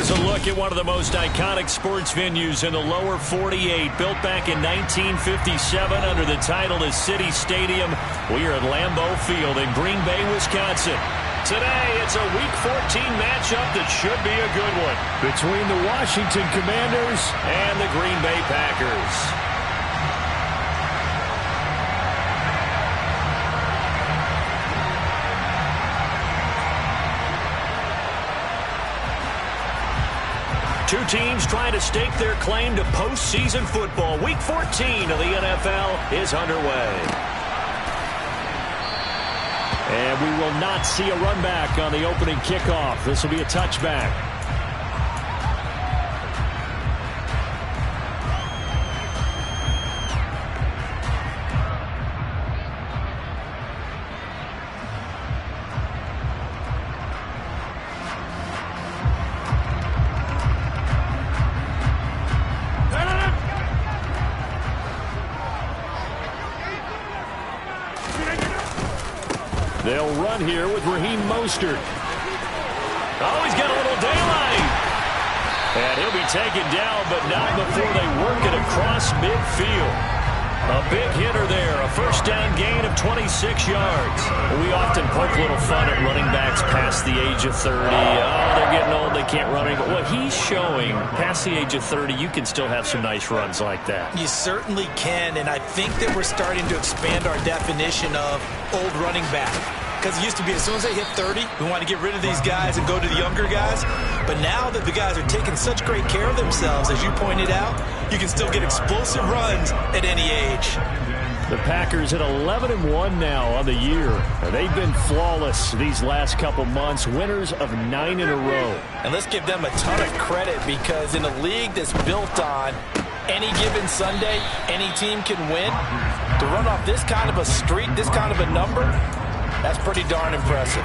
Here's a look at one of the most iconic sports venues in the lower 48. Built back in 1957 under the title of City Stadium. We are at Lambeau Field in Green Bay, Wisconsin. Today, it's a Week 14 matchup that should be a good one between the Washington Commanders and the Green Bay Packers. Two teams trying to stake their claim to postseason football. Week 14 of the NFL is underway. And we will not see a run back on the opening kickoff. This will be a touchback. They'll run here with Raheem Mostert. Oh, he's got a little daylight. And he'll be taken down, but not before they work it across midfield. A big hitter there, a first down gain of 26 yards. We often poke a little fun at running backs past the age of 30. Oh, they're getting old, they can't run anymore. What he's showing, past the age of 30, you can still have some nice runs like that. You certainly can, and I think that we're starting to expand our definition of old running back. Because it used to be as soon as they hit 30, we want to get rid of these guys and go to the younger guys. But now that the guys are taking such great care of themselves, as you pointed out, you can still get explosive runs at any age. The Packers at 11-1 now on the year. They've been flawless these last couple months, winners of 9 in a row. And let's give them a ton of credit, because in a league that's built on any given Sunday, any team can win, to run off this kind of a streak, this kind of a number, that's pretty darn impressive.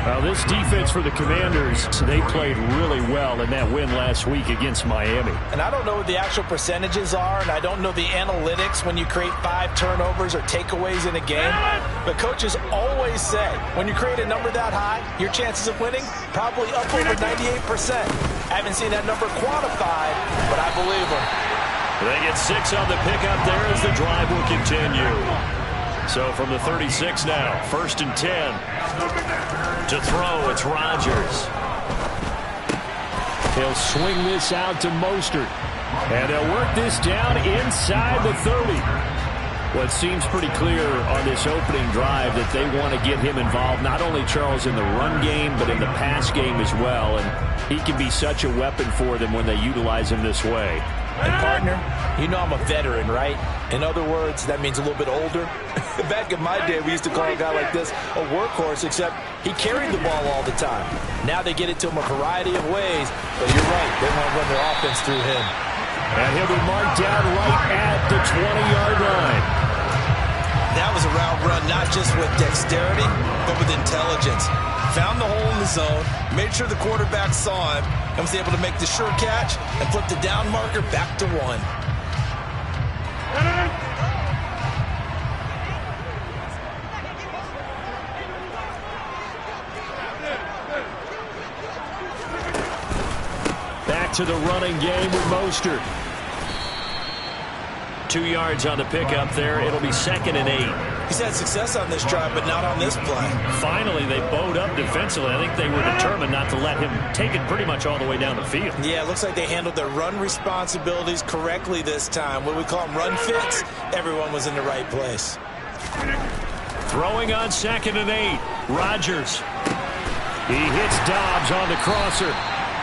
Well, this defense for the Commanders, they played really well in that win last week against Miami. And I don't know what the actual percentages are, and I don't know the analytics when you create 5 turnovers or takeaways in a game. But coaches always say, when you create a number that high, your chances of winning probably up over 98%. I haven't seen that number quantified, but I believe them. They get 6 on the pickup there as the drive will continue. So from the 36 now, 1st and 10. To throw, it's Rodgers. He'll swing this out to Mostert. And they'll work this down inside the 30. What seems pretty clear on this opening drive that they want to get him involved, not only, Charles, in the run game, but in the pass game as well. And he can be such a weapon for them when they utilize him this way. And partner, you know I'm a veteran, right? In other words, that means a little bit older. Back in my day, we used to call a guy like this a workhorse, except he carried the ball all the time. Now they get it to him a variety of ways, but you're right, they want to run their offense through him. And he'll be marked down right at the 20-yard line. That was a route run, not just with dexterity, but with intelligence. Found the hole in the zone, made sure the quarterback saw him, and was able to make the sure catch and flip the down marker back to 1. Back to the running game with Mostert. 2 yards on the pickup there. It'll be 2nd and 8. He's had success on this drive, but not on this play. Finally, they bowed up defensively. I think they were determined not to let him take it pretty much all the way down the field. Yeah, it looks like they handled their run responsibilities correctly this time. What we call them run fits, everyone was in the right place. Throwing on 2nd and 8. Rodgers. He hits Dobbs on the crosser.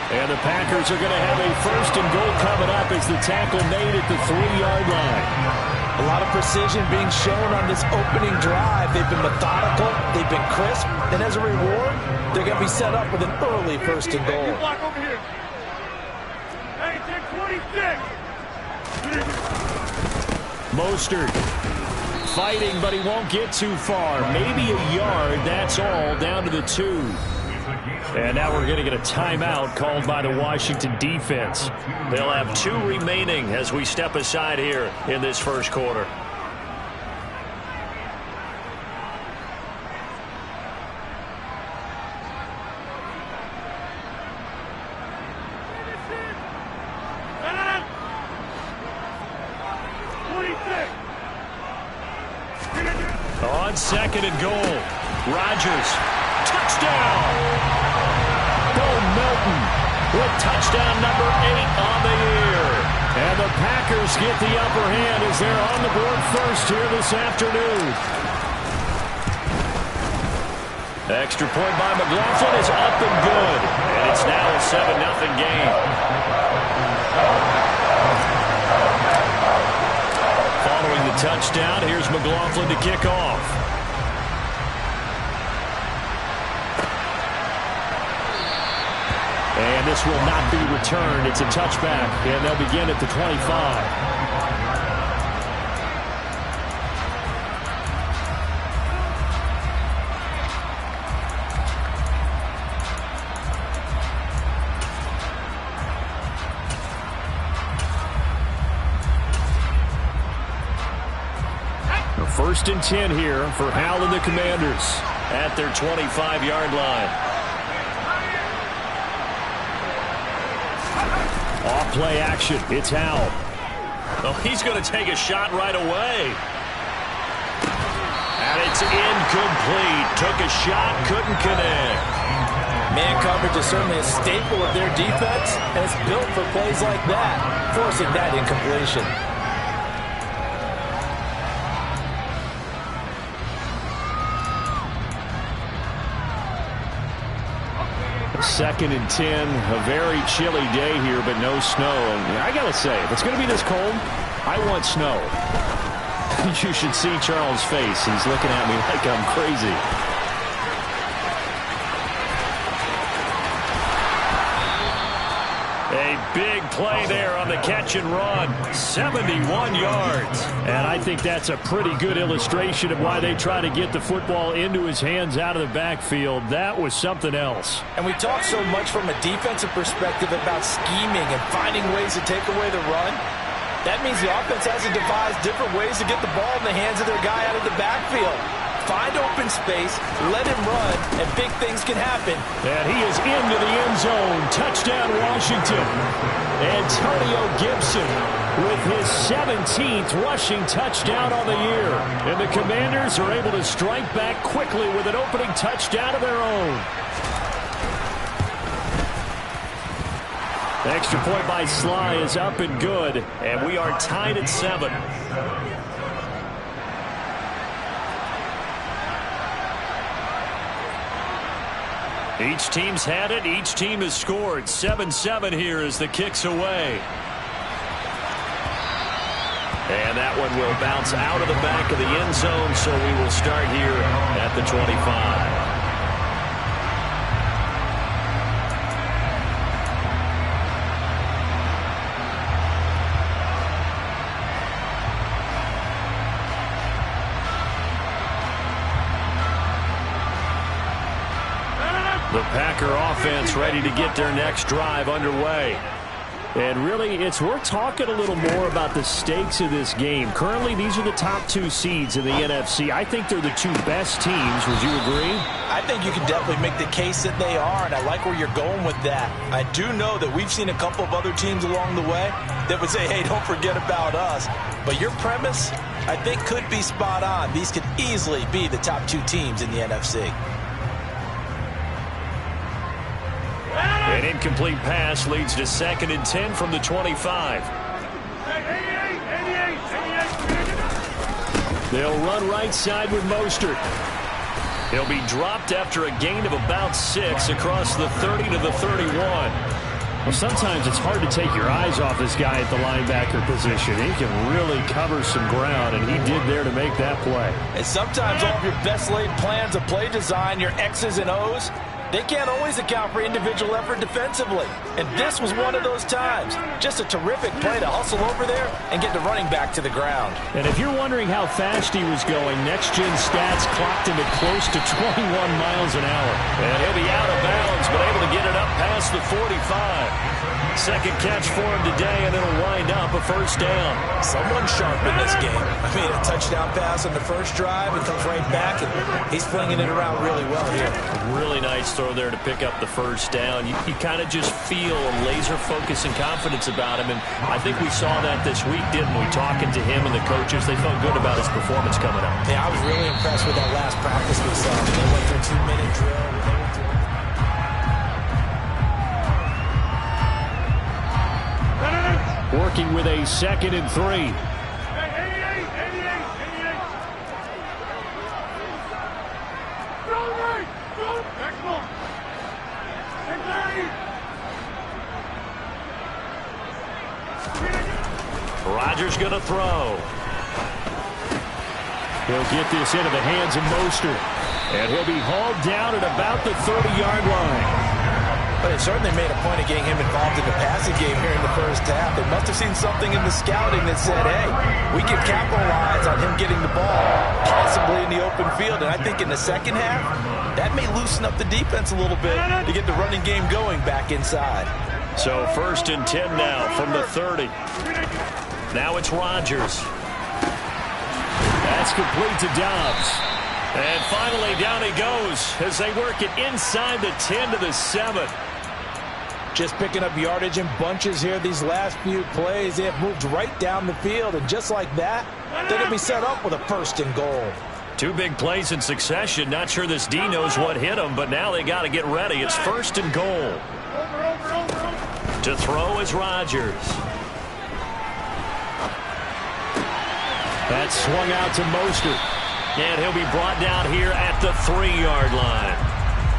And the Packers are going to have a 1st and goal coming up as the tackle made at the 3-yard line. A lot of precision being shown on this opening drive. They've been methodical, they've been crisp, and as a reward, they're going to be set up with an early 1st and goal. Block over here. Hey, 26. Mostert fighting, but he won't get too far. Maybe a yard, that's all, down to the 2. And now we're going to get a timeout called by the Washington defense. They'll have 2 remaining as we step aside here in this first quarter. 2nd and goal. Rodgers, touchdown. Bo Melton with touchdown number 8 on the year. And the Packers get the upper hand as they're on the board first here this afternoon. Extra point by McLaughlin is up and good. And it's now a 7-0 game. Following the touchdown, here's McLaughlin to kick off. And this will not be returned. It's a touchback, and they'll begin at the 25. First and 10 here for Hal and the Commanders at their 25-yard line. Off play action. It's Hal. Oh, he's going to take a shot right away. And it's incomplete. Took a shot, couldn't connect. Man coverage is certainly a staple of their defense, and it's built for plays like that, forcing that incompletion. 2nd and 10, a very chilly day here, but no snow. And I gotta say, if it's gonna be this cold, I want snow. You should see Charles' face. He's looking at me like I'm crazy. A big play there on the catch and run. 71 yards. And I think that's a pretty good illustration of why they try to get the football into his hands out of the backfield. That was something else. And we talk so much from a defensive perspective about scheming and finding ways to take away the run. That means the offense has to devise different ways to get the ball in the hands of their guy out of the backfield. Find open space, let him run, and big things can happen. And he is into the end zone. Touchdown, Washington. Antonio Gibson with his 17th rushing touchdown on the year. And the Commanders are able to strike back quickly with an opening touchdown of their own. The extra point by Sly is up and good. And we are tied at 7. Each team's had it. Each team has scored. 7-7 here as the kick's away. And that one will bounce out of the back of the end zone, so we will start here at the 25. The Packer offense ready to get their next drive underway. And really, it's worth talking a little more about the stakes of this game. Currently, these are the top 2 seeds in the NFC. I think they're the 2 best teams. Would you agree? I think you can definitely make the case that they are, and I like where you're going with that. I do know that we've seen a couple of other teams along the way that would say, hey, don't forget about us. But your premise, I think, could be spot on. These could easily be the top 2 teams in the NFC. An incomplete pass leads to 2nd and 10 from the 25. They'll run right side with Mostert. He'll be dropped after a gain of about 6 across the 30 to the 31. Well, sometimes it's hard to take your eyes off this guy at the linebacker position. He can really cover some ground, and he did there to make that play. And sometimes all of your best laid plans of play design, your X's and O's, they can't always account for individual effort defensively. And this was one of those times. Just a terrific play to hustle over there and get the running back to the ground. And if you're wondering how fast he was going, next-gen stats clocked him at close to 21 miles an hour. And he'll be out of bounds, but able to get it up past across the 45. Second catch for him today, and it'll wind up a first down. Someone sharp in this game. I mean, a touchdown pass on the first drive and comes right back, and he's flinging it around really well here. Really nice throw there to pick up the first down. You kind of just feel a laser focus and confidence about him, and I think we saw that this week, didn't we? Talking to him and the coaches, they felt good about his performance coming up. Yeah, I was really impressed with that last practice we saw. They went through a 2-minute drill. Working with a 2nd and 3. 88. Rodgers going to throw. He'll get this into the hands of Mostert. And he'll be hauled down at about the 30-yard line. But it certainly made a point of getting him involved in the passing game here in the first half. They must have seen something in the scouting that said, hey, we can capitalize on him getting the ball, possibly in the open field. And I think in the second half, that may loosen up the defense a little bit to get the running game going back inside. So 1st and 10 now from the 30. Now it's Rodgers. That's complete to Dobbs. And finally down he goes as they work it inside the 10 to the 7. Just picking up yardage in bunches here these last few plays. They have moved right down the field, and just like that, they're going to be set up with a 1st and goal. 2 big plays in succession. Not sure this D knows what hit him, but now they got to get ready. It's 1st and goal. To throw is Rodgers. That's swung out to Mostert. And he'll be brought down here at the 3-yard line.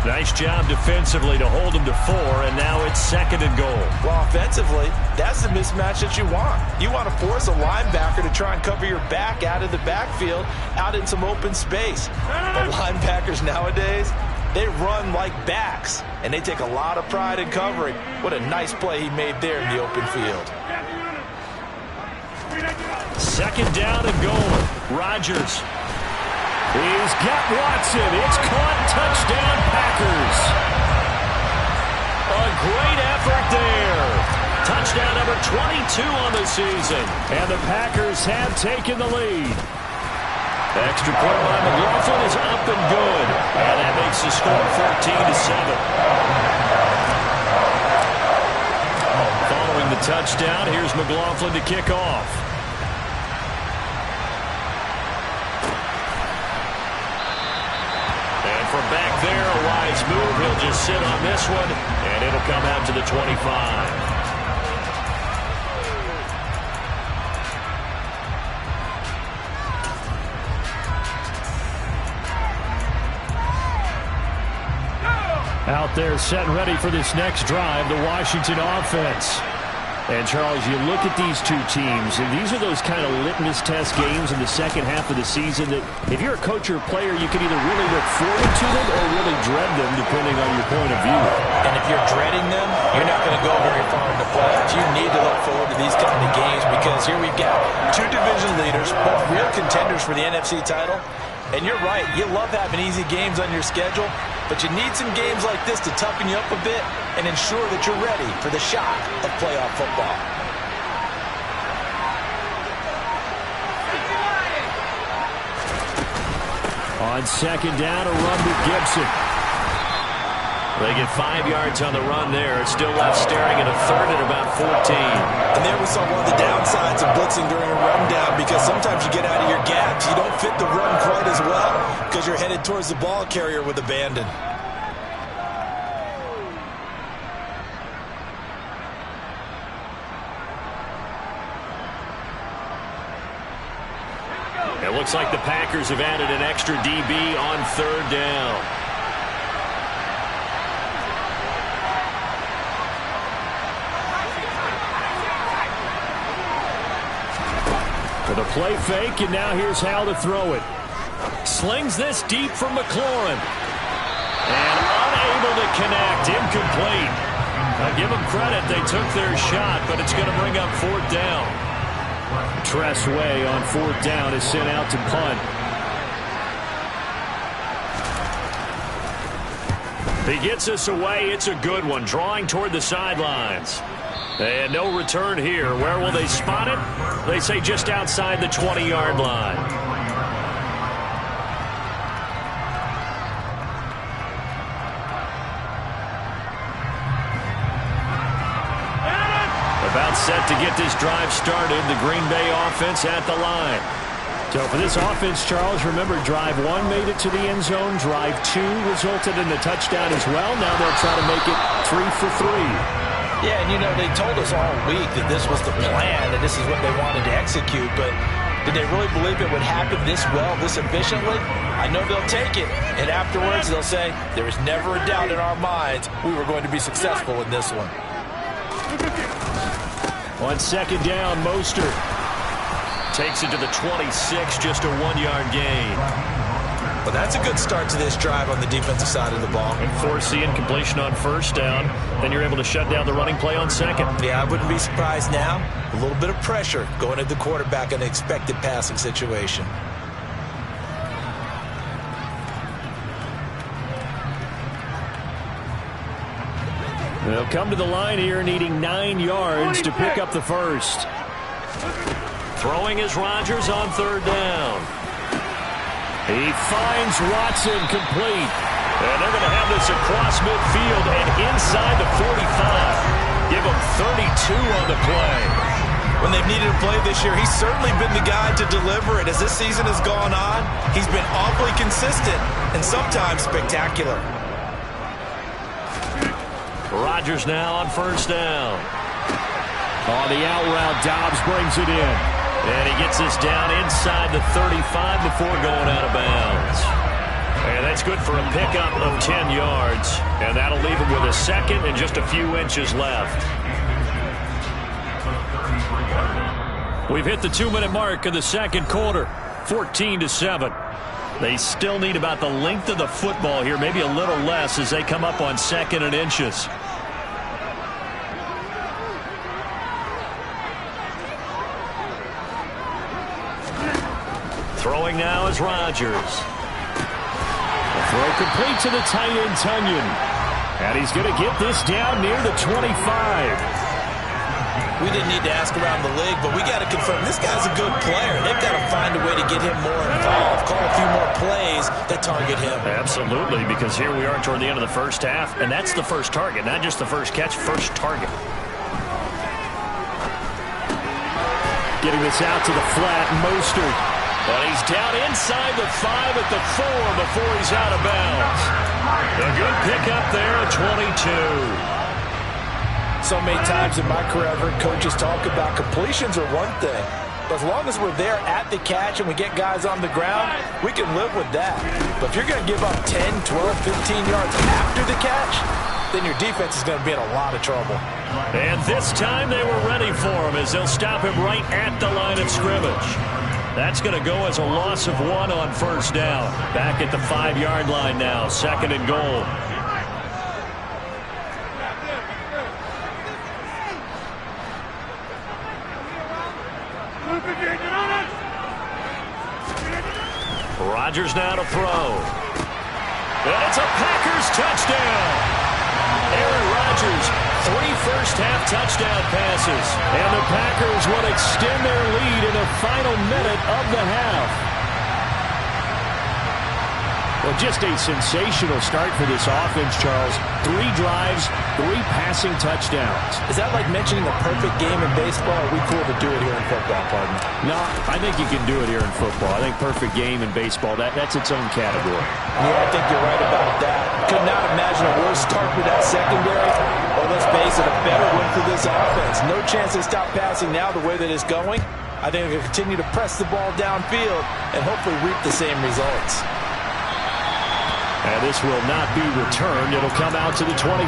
Nice job defensively to hold him to 4, and now it's 2nd and goal. Well, offensively, that's the mismatch that you want. You want to force a linebacker to try and cover your back out of the backfield, out in some open space. But linebackers nowadays, they run like backs, and they take a lot of pride in covering. What a nice play he made there in the open field. 2nd down and goal. Rodgers. He's got Watson. It's caught. Touchdown, Packers. A great effort there. Touchdown number 22 on the season. And the Packers have taken the lead. Extra point by McLaughlin is up and good. And that makes the score 14 to 7. Following the touchdown, here's McLaughlin to kick off. From back there, a wise move. He'll just sit on this one, and it'll come out to the 25. Out there set and ready for this next drive, the Washington offense. And, Charles, you look at these two teams, and these are those kind of litmus test games in the second half of the season that if you're a coach or a player, you can either really look forward to them or really dread them, depending on your point of view. And if you're dreading them, you're not going to go very far in the playoffs. You need to look forward to these kind of games because here we've got 2 division leaders, both real contenders for the NFC title. And you're right, you love having easy games on your schedule, but you need some games like this to toughen you up a bit and ensure that you're ready for the shock of playoff football. On 2nd down, a run to Gibson. They get 5 yards on the run there. It's still left staring at a 3rd and about 14. And there we saw one of the downsides of blitzing during a rundown because sometimes you get out of your gaps. You don't fit the run quite as well because you're headed towards the ball carrier with abandon. It looks like the Packers have added an extra DB on 3rd down. For the play fake, and now here's how to throw it. Slings this deep from McLaurin. And unable to connect. Incomplete. I'll give them credit. They took their shot, but it's going to bring up 4th down. Tressway on 4th down is sent out to punt. He gets us away. It's a good one, drawing toward the sidelines. And no return here. Where will they spot it? They say just outside the 20-yard line. About set to get this drive started. The Green Bay offense at the line. So for this offense, Charles, remember, drive 1 made it to the end zone. Drive 2 resulted in a touchdown as well. Now they'll try to make it 3 for 3. Yeah, and you know, they told us all week that this was the plan, and this is what they wanted to execute, but did they really believe it would happen this well, this efficiently? I know they'll take it, and afterwards they'll say, there was never a doubt in our minds we were going to be successful in this one. On second down, Mostert takes it to the 26, just a 1-yard gain. Well, that's a good start to this drive on the defensive side of the ball. And force the incompletion on first down. Then you're able to shut down the running play on second. Yeah, I wouldn't be surprised now. A little bit of pressure going at the quarterback in an expected passing situation. They'll come to the line here needing 9 yards to pick up the first. Throwing is Rodgers on third down. He finds Watson complete. And they're going to have this across midfield and inside the 45. Give him 32 on the play. When they've needed a play this year, he's certainly been the guy to deliver it. As this season has gone on, he's been awfully consistent and sometimes spectacular. Rodgers now on first down. On the out route, Dobbs brings it in. And he gets this down inside the 35 before going out of bounds. And that's good for a pickup of 10 yards. And that'll leave him with a second and just a few inches left. We've hit the 2-minute mark in the second quarter. 14-7. They still need about the length of the football here, maybe a little less as they come up on second and inches. Throwing now is Rodgers. A throw complete to the tight end, Tunyon. And he's going to get this down near the 25. We didn't need to ask around the league, but we got to confirm this guy's a good player. They've got to find a way to get him more involved, call a few more plays that target him. Absolutely, because here we are toward the end of the first half, and that's the first target, not just the first catch, first target. Getting this out to the flat, Mostert. But he's down inside the 5 at the 4 before he's out of bounds. A good pickup there at 22. So many times in my career, I've heard coaches talk about completions are one thing. But as long as we're there at the catch and we get guys on the ground, we can live with that. But if you're going to give up 10, 12, 15 yards after the catch, then your defense is going to be in a lot of trouble. And this time they were ready for him as they'll stop him right at the line of scrimmage. That's going to go as a loss of 1 on first down. Back at the 5-yard line now, second and goal. Rodgers now to throw. And it's a Packers touchdown. Aaron Rodgers, 3 first-half touchdown passes. And the Packers will extend their lead in the final minute of the half. Well, just a sensational start for this offense, Charles. 3 drives, 3 passing touchdowns. Is that like mentioning a perfect game in baseball? Or are we cool to do it here in football, partner? No, I think you can do it here in football. I think perfect game in baseball, that's its own category. Yeah, I think you're right about that. Could not imagine a worse start with that secondary. Or let's face it, a better one for this offense. No chance they stop passing now the way that it's going. I think they're going to continue to press the ball downfield and hopefully reap the same results. And this will not be returned. It'll come out to the 25.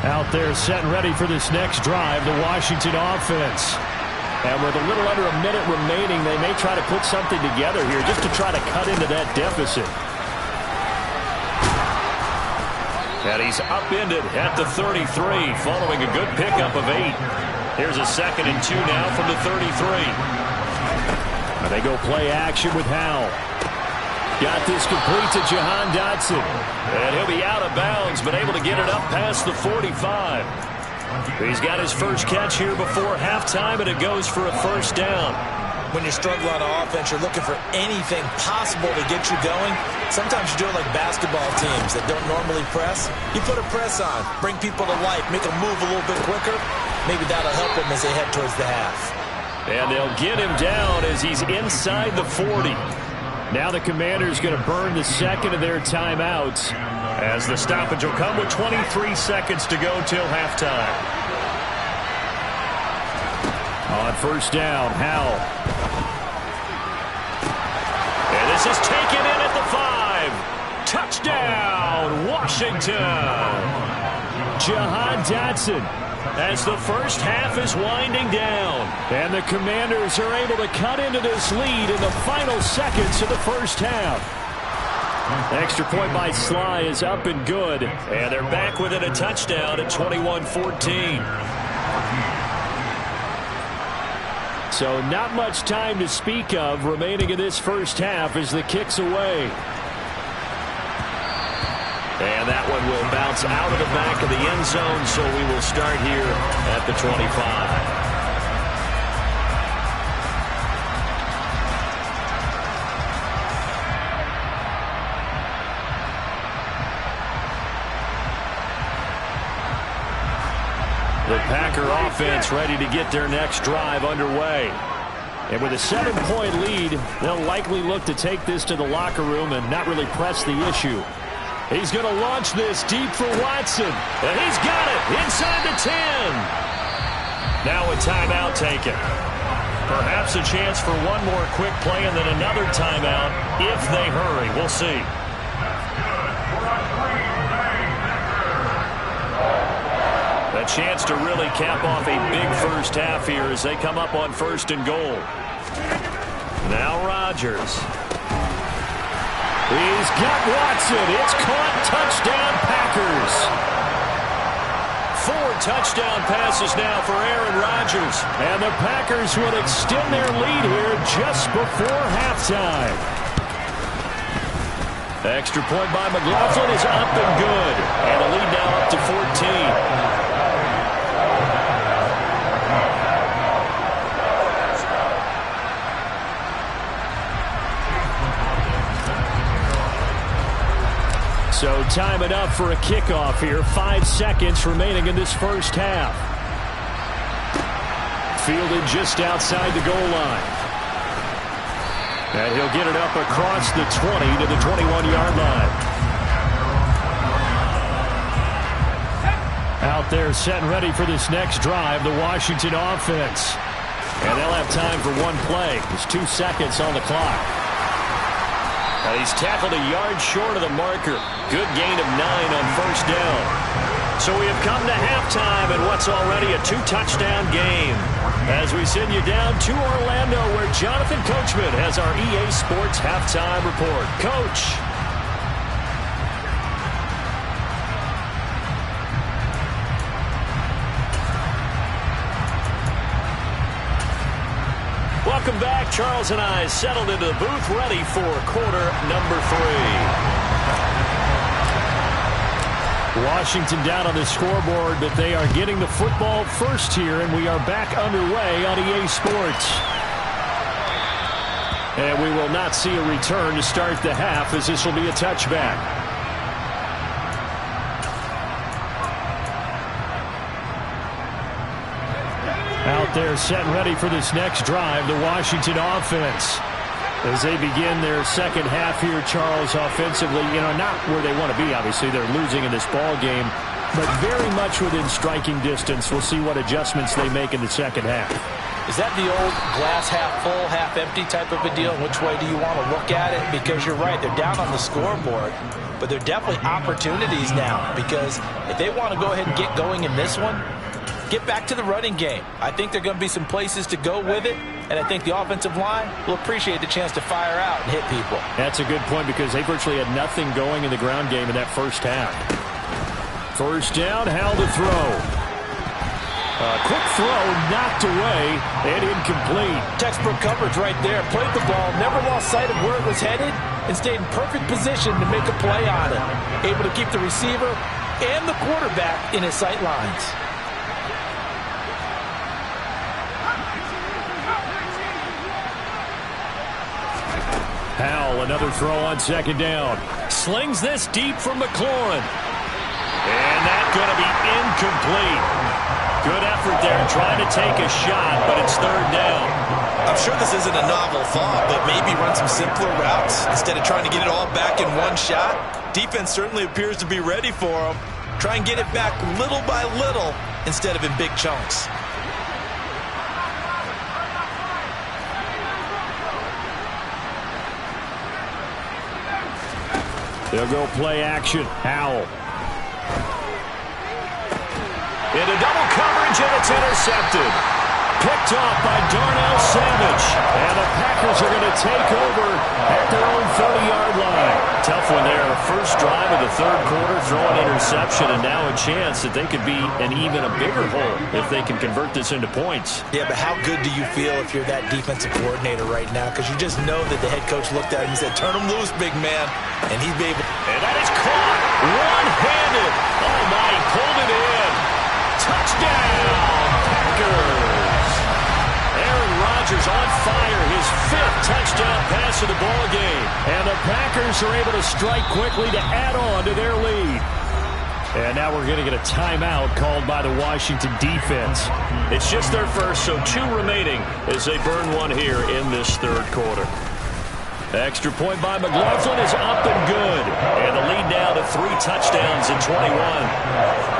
Out there set and ready for this next drive, the Washington offense. And with a little under a minute remaining, they may try to put something together here just to try to cut into that deficit. And he's upended at the 33 following a good pickup of 8. Here's a 2nd and 2 now from the 33. And they go play action with Howell. Got this complete to Jahan Dotson. And he'll be out of bounds, but able to get it up past the 45. He's got his first catch here before halftime, and it goes for a first down. When you struggle on offense, you're looking for anything possible to get you going. Sometimes you do it like basketball teams that don't normally press. You put a press on, bring people to life, make them move a little bit quicker. Maybe that'll help them as they head towards the half. And they'll get him down as he's inside the 40. Now the Commanders going to burn the second of their timeouts, as the stoppage will come with 23 seconds to go till halftime. On first down, Howell. And this is taken in at the 5. Touchdown, Washington. Jahan Dotson. As the first half is winding down. And the Commanders are able to cut into this lead in the final seconds of the first half. Extra point by Sly is up and good. And they're back within a touchdown at 21-14. So not much time to speak of remaining in this first half as the kick's away. And that one will bounce out of the back of the end zone, so we will start here at the 25. The Packer offense ready to get their next drive underway. And with a 7-point lead, they'll likely look to take this to the locker room and not really press the issue. He's going to launch this deep for Watson. And he's got it inside the 10. Now a timeout taken. Perhaps a chance for one more quick play and then another timeout if they hurry. We'll see. A chance to really cap off a big first half here as they come up on 1st and goal. Now Rodgers. He's got Watson. It's caught. Touchdown, Packers. 4 touchdown passes now for Aaron Rodgers. And the Packers will extend their lead here just before halftime. Extra point by McLaughlin is up and good. And the lead now up to 14. So time it up for a kickoff here. 5 seconds remaining in this first half. Fielded just outside the goal line. And he'll get it up across the 20 to the 21-yard line. Out there set and ready for this next drive, the Washington offense. And they'll have time for one play. There's 2 seconds on the clock. And he's tackled a yard short of the marker. Good gain of 9 on first down. So we have come to halftime in what's already a 2-touchdown game. As we send you down to Orlando, where Jonathan Coachman has our EA Sports halftime report. Coach. Welcome back. Charles and I settled into the booth, ready for quarter number 3. Washington down on the scoreboard, but they are getting the football first here, and we are back underway on EA Sports. And we will not see a return to start the half, as this will be a touchback. Out there set and ready for this next drive, the Washington offense. As they begin their second half here, Charles, offensively, not where they want to be. Obviously, they're losing in this ball game, but very much within striking distance. We'll see what adjustments they make in the second half. Is that the old glass half full, half empty type of a deal? Which way do you want to look at it? Because you're right, they're down on the scoreboard, but they're definitely opportunities now, because if they want to go ahead and get going in this one, get back to the running game. I think there are going to be some places to go with it, and I think the offensive line will appreciate the chance to fire out and hit people. That's a good point, because they virtually had nothing going in the ground game in that first half. First down, Howell to throw. A quick throw, knocked away, and incomplete. Textbook coverage right there. Played the ball, never lost sight of where it was headed, and stayed in perfect position to make a play on it. Able to keep the receiver and the quarterback in his sight lines. Howell, another throw on second down. Slings this deep from McLaurin. And that's going to be incomplete. Good effort there trying to take a shot, but it's third down. I'm sure this isn't a novel thought, but maybe run some simpler routes instead of trying to get it all back in one shot. Defense certainly appears to be ready for him. Try and get it back little by little instead of in big chunks. They'll go play action. Howell. Into double coverage, and it's intercepted. Picked off by Darnell Savage. And the Packers are going to take over at their own 30-yard line. Tough one there. First drive of the third quarter, throw an interception, and now a chance that they could be in even a bigger hole if they can convert this into points. Yeah, but how good do you feel if you're that defensive coordinator right now? Because you just know that the head coach looked at him and said, turn him loose, big man. And he'd be able... And that is caught one-handed. Oh, my, he pulled it in. Touchdown, Packers. Aaron Rodgers on fire, his 5th touchdown pass of the ball game. And the Packers are able to strike quickly to add on to their lead. And now we're going to get a timeout called by the Washington defense. It's just their first, so 2 remaining as they burn one here in this third quarter. Extra point by McLaughlin is up and good. And the lead now to 3 touchdowns in 21.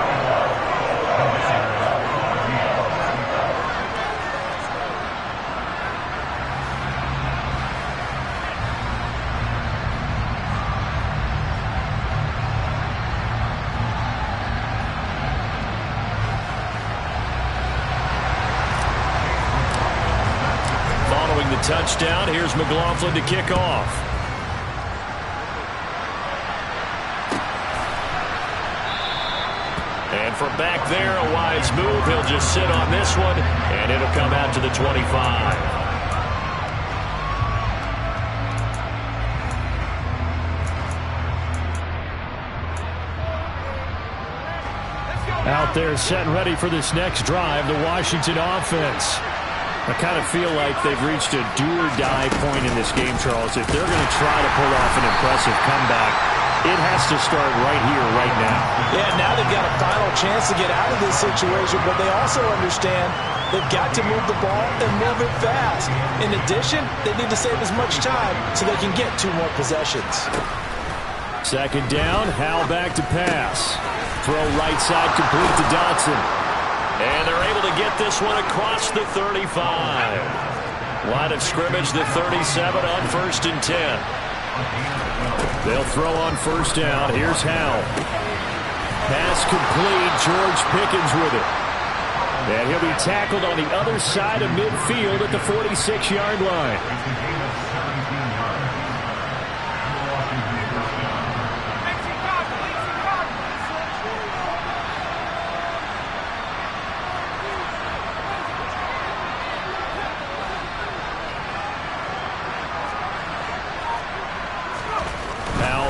Touchdown. Here's McLaughlin to kick off. And from back there, a wise move. He'll just sit on this one, and it'll come out to the 25. Out there set and ready for this next drive, the Washington offense. I kind of feel like they've reached a do-or-die point in this game, Charles. If they're going to try to pull off an impressive comeback, it has to start right here, right now. Yeah, now they've got a final chance to get out of this situation, but they also understand they've got to move the ball and move it fast. In addition, they need to save as much time so they can get 2 more possessions. Second down, Howell back to pass. Throw right side complete to Dotson. And they're able to get this one across the 35. Line of scrimmage, the 37 on 1st and 10. They'll throw on first down. Here's Howell. Pass complete. George Pickens with it. And he'll be tackled on the other side of midfield at the 46-yard line.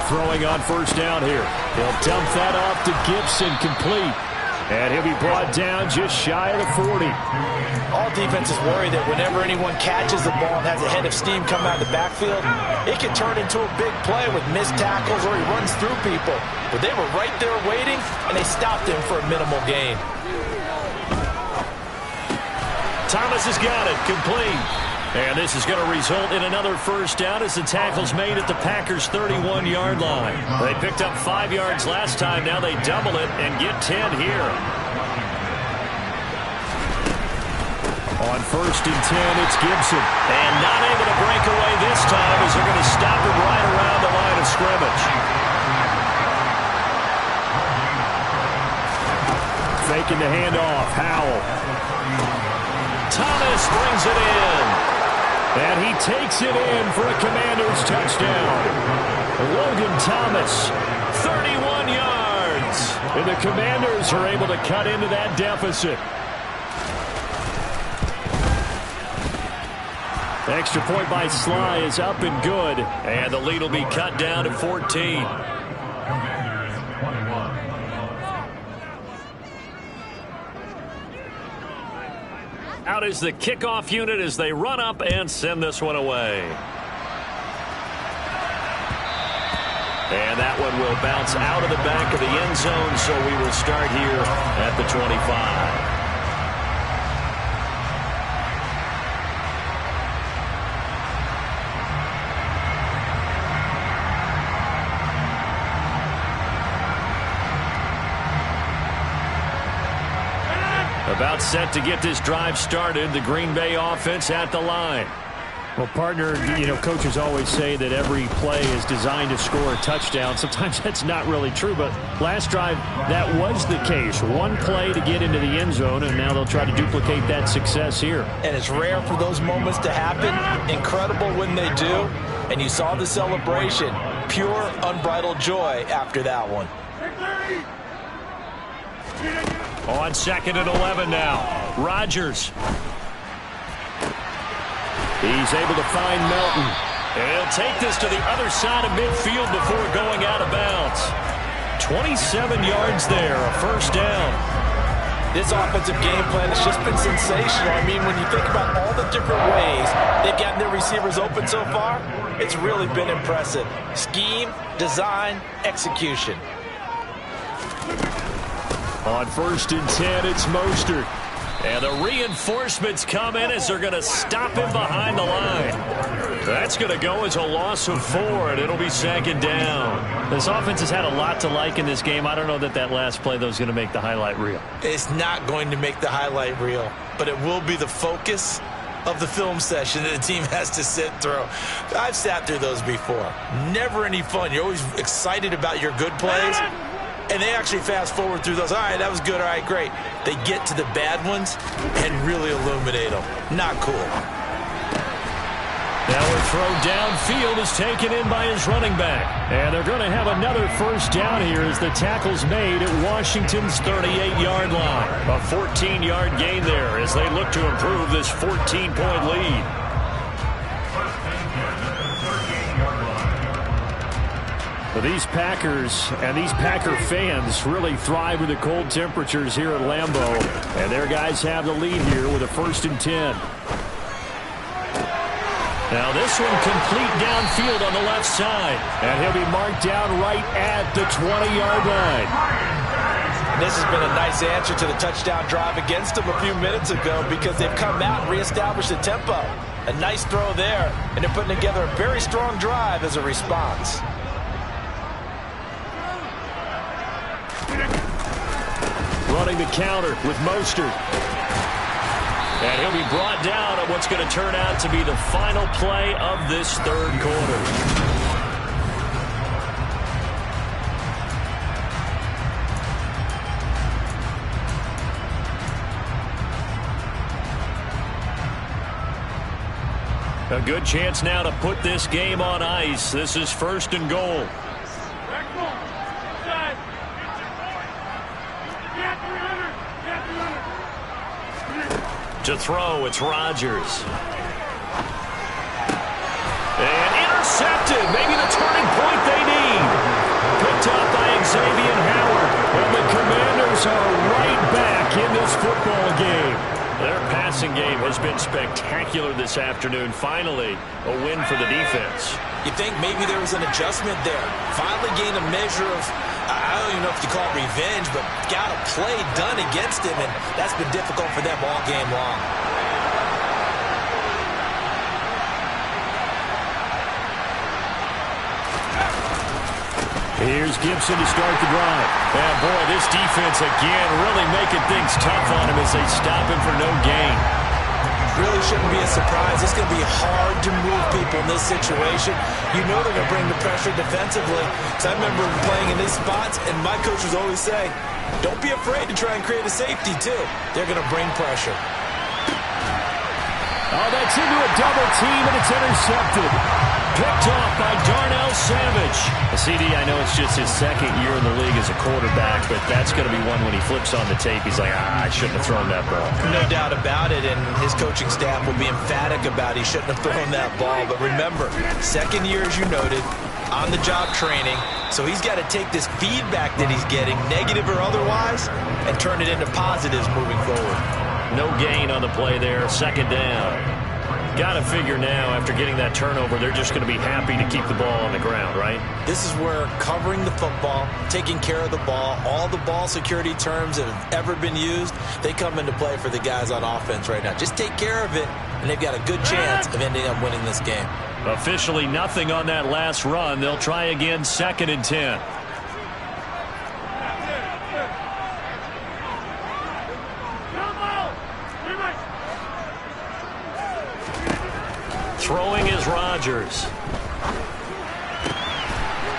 Throwing on first down here. He'll dump that off to Gibson, complete. And he'll be brought down just shy of the 40. All defenses worry that whenever anyone catches the ball and has a head of steam come out of the backfield, it can turn into a big play with missed tackles or he runs through people. But they were right there waiting, and they stopped him for a minimal gain. Thomas has got it, complete. And this is going to result in another first down as the tackle's made at the Packers' 31-yard line. They picked up 5 yards last time. Now they double it and get 10 here. On 1st and 10, it's Gibson. And not able to break away this time as they're going to stop him right around the line of scrimmage. Faking the handoff. Howell. Thomas brings it in. And he takes it in for a Commanders touchdown. Logan Thomas, 31 yards. And the Commanders are able to cut into that deficit. The extra point by Sly is up and good. And the lead will be cut down to 14. Out is the kickoff unit as they run up and send this one away. And that one will bounce out of the back of the end zone, so we will start here at the 25. About set to get this drive started, the Green Bay offense at the line. Well, partner, coaches always say that every play is designed to score a touchdown. Sometimes that's not really true, but last drive, that was the case. One play to get into the end zone, and now they'll try to duplicate that success here. And it's rare for those moments to happen. Incredible when they do. And you saw the celebration. Pure, unbridled joy after that one. On 2nd and 11 now. Rodgers. He's able to find Melton. And he'll take this to the other side of midfield before going out of bounds. 27 yards there, a first down. This offensive game plan has just been sensational. I mean, when you think about all the different ways they've gotten their receivers open so far, it's really been impressive. Scheme, design, execution. On 1st and 10, it's Mostert. And the reinforcements come in as they're going to stop him behind the line. That's going to go as a loss of 4, and it'll be 2nd down. This offense has had a lot to like in this game. I don't know that last play, though, is going to make the highlight reel. It's not going to make the highlight reel, but it will be the focus of the film session that the team has to sit through. I've sat through those before. Never any fun. You're always excited about your good plays. And they actually fast forward through those. All right, that was good. All right, great. They get to the bad ones and really illuminate them. Not cool. Now a throw downfield is taken in by his running back. And they're going to have another first down here as the tackle's made at Washington's 38-yard line. A 14-yard gain there as they look to improve this 14-point lead. Well, these Packers and these Packer fans really thrive with the cold temperatures here at Lambeau. And their guys have the lead here with a 1st and 10. Now this one complete downfield on the left side. And he'll be marked down right at the 20-yard line. This has been a nice answer to the touchdown drive against them a few minutes ago because they've come out and reestablished the tempo. A nice throw there, and they're putting together a very strong drive as a response. Running the counter with Mostert. And he'll be brought down on what's going to turn out to be the final play of this 3rd quarter. A good chance now to put this game on ice. This is 1st and goal. To throw, it's Rodgers. And intercepted. Maybe the turning point they need. Picked up by Xavier Howard. And the Commanders are right back in this football game. Their passing game has been spectacular this afternoon. Finally, a win for the defense. You think maybe there was an adjustment there. Finally gained a measure of, I don't even know if you call it revenge, but got a play done against him, and that's been difficult for them all game long. Here's Gibson to start the drive. And boy, this defense again really making things tough on him as they stop him for no gain. Really shouldn't be a surprise. It's going to be hard to move people in this situation. You know they're going to bring the pressure defensively. So I remember playing in this spot, and my coaches always say, don't be afraid to try and create a safety, too. They're going to bring pressure. Oh, that's into a double team, and it's intercepted. picked off by Darnell Savage. CD, I know it's just his second year in the league as a quarterback, but that's going to be one when he flips on the tape, he's like, I shouldn't have thrown that ball. No doubt about it, and his coaching staff will be emphatic about he shouldn't have thrown that ball. But remember, second year, as you noted, on-the-job training, so he's got to take this feedback that he's getting, negative or otherwise, and turn it into positives moving forward. No gain on the play there, second down. Got to figure now, after getting that turnover, they're just going to be happy to keep the ball on the ground, right? This is where covering the football, taking care of the ball, all the ball security terms that have ever been used, they come into play for the guys on offense right now. Just take care of it, and they've got a good chance of ending up winning this game. Officially nothing on that last run. They'll try again, 2nd and 10. Throwing is Rodgers.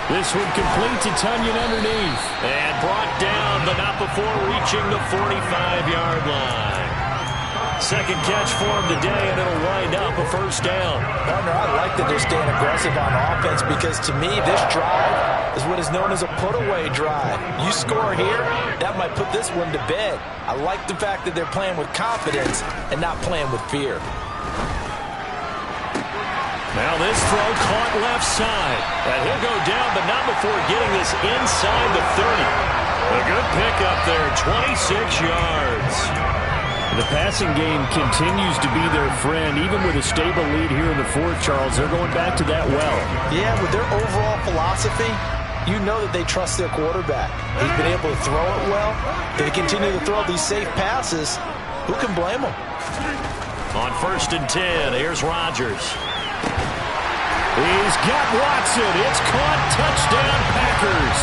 This one complete to Tunyon underneath. And brought down, but not before reaching the 45-yard line. Second catch for him today, and it'll wind up a first down. Partner, I like that they're staying aggressive on offense because, to me, this drive is what is known as a put-away drive. You score here, that might put this one to bed. I like the fact that they're playing with confidence and not playing with fear. Now this throw caught left side. And he'll go down, but not before getting this inside the 30. A good pickup there, 26 yards. The passing game continues to be their friend. Even with a stable lead here in the fourth, Charles, they're going back to that well. Yeah, with their overall philosophy, you know that they trust their quarterback. He's been able to throw it well. They continue to throw these safe passes. Who can blame them? On 1st and 10, here's Rodgers. He's got Watson. It's caught. Touchdown, Packers.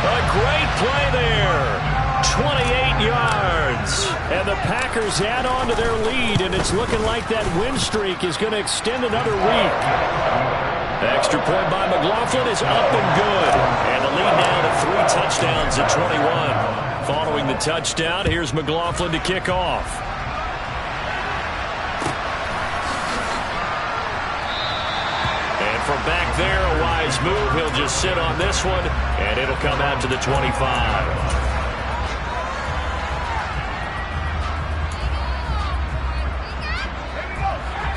A great play there. 28 yards. And the Packers add on to their lead, and it's looking like that win streak is going to extend another week. Extra point by McLaughlin is up and good. And the lead now to 3 touchdowns at 21. Following the touchdown, here's McLaughlin to kick off. From back there, a wise move. He'll just sit on this one, and it'll come out to the 25.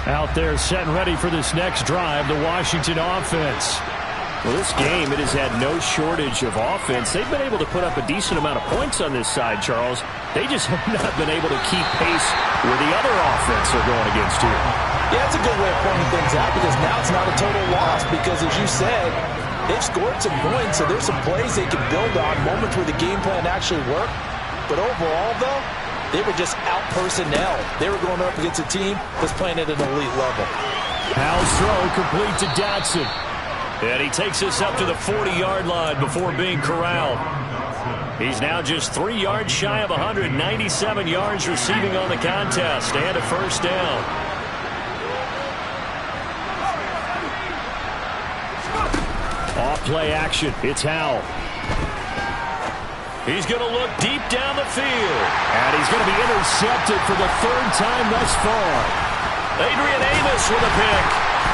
Out there set and ready for this next drive, the Washington offense. Well, this game, it has had no shortage of offense. They've been able to put up a decent amount of points on this side, Charles. They just have not been able to keep pace where the other offense are going against here. Yeah, that's a good way of pointing things out because now it's not a total loss because, as you said, they've scored some points, so there's some plays they can build on, moments where the game plan actually worked. But overall, though, they were just out-personnel. They were going up against a team that's playing at an elite level. Howell's throw complete to Dotson. And he takes us up to the 40-yard line before being corralled. He's now just 3 yards shy of 197 yards receiving on the contest and a first down. Off-play action. It's Howell. He's going to look deep down the field. And he's going to be intercepted for the 3rd time thus far. Adrian Amos with a pick.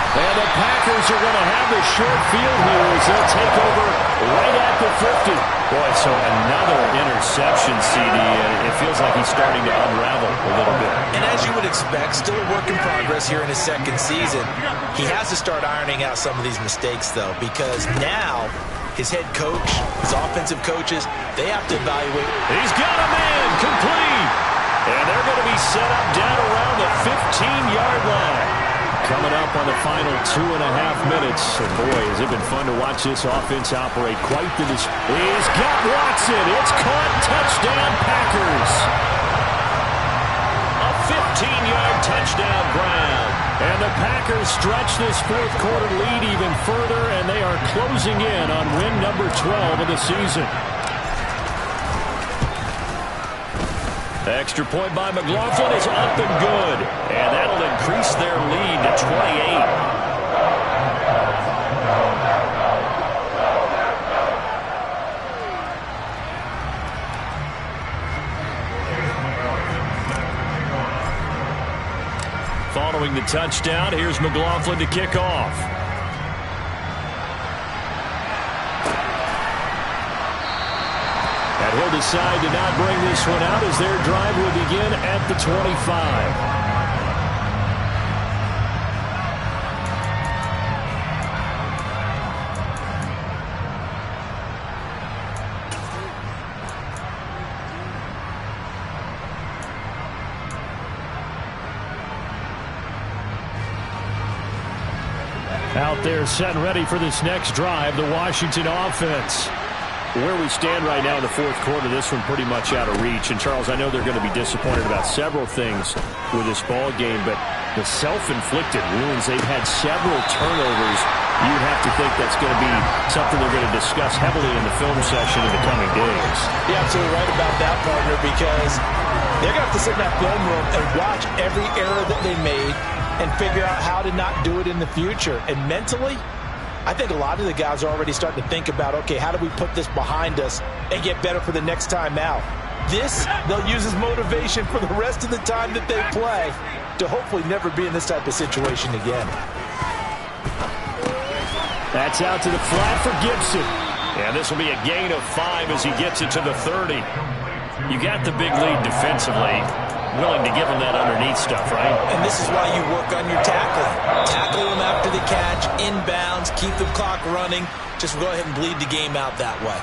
And the Packers are going to have the short field here as they'll take over right at the 50. Boy, so another interception, CD, and it feels like he's starting to unravel a little bit. And as you would expect, still a work in progress here in his second season. He has to start ironing out some of these mistakes, though, because now his head coach, his offensive coaches, they have to evaluate. He's got a man complete. And they're going to be set up down around the 15-yard line. Coming up on the final 2.5 minutes. And boy, has it been fun to watch this offense operate. Quite the display. He's got Watson. It's caught. Touchdown, Packers. A 15-yard touchdown ground. And the Packers stretch this fourth quarter lead even further, and they are closing in on win number 12 of the season. Extra point by McLaughlin is up and good. And that'll increase their lead to 28. following the touchdown. Here's McLaughlin to kick off. And he'll decide to not bring this one out as their drive will begin at the 25. Out there set and ready for this next drive, the Washington offense. Where we stand right now in the fourth quarter, this one pretty much out of reach. And, Charles, I know they're going to be disappointed about several things with this ball game, but the self-inflicted wounds, they've had several turnovers. You'd have to think that's going to be something they're going to discuss heavily in the film session in the coming days. You're absolutely right about that, partner, because they're going to have to sit in that film room and watch every error that they made and figure out how to not do it in the future. And mentally, I think a lot of the guys are already starting to think about, okay, how do we put this behind us and get better for the next time out? This, they'll use as motivation for the rest of the time that they play to hopefully never be in this type of situation again. That's out to the flat for Gibson. And this will be a gain of 5 as he gets it to the 30. You got the big lead defensively. Willing to give him that underneath stuff, right? And this is why you work on your tackling. Tackle him after the catch, inbounds, keep the clock running. Just go ahead and bleed the game out that way.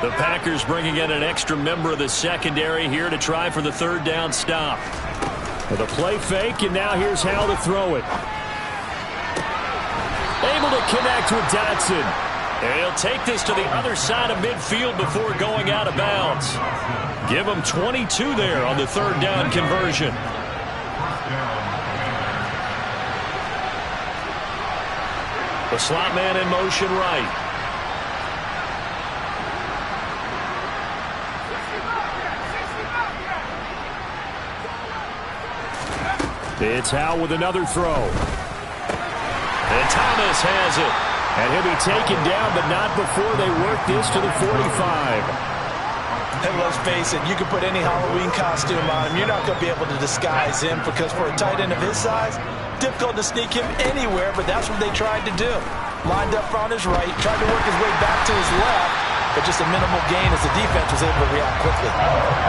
The Packers bringing in an extra member of the secondary here to try for the third down stop. With a play fake, and now here's Howell to throw it. Able to connect with Dotson. And he'll take this to the other side of midfield before going out of bounds. Give him 22 there on the third down conversion. The slot man in motion right. It's Howell with another throw. And Thomas has it. And he'll be taken down, but not before they work this to the 45. And let's face it, you can put any Halloween costume on him. You're not going to be able to disguise him because for a tight end of his size, difficult to sneak him anywhere, but that's what they tried to do. Lined up on his right, tried to work his way back to his left, but just a minimal gain as the defense was able to react quickly.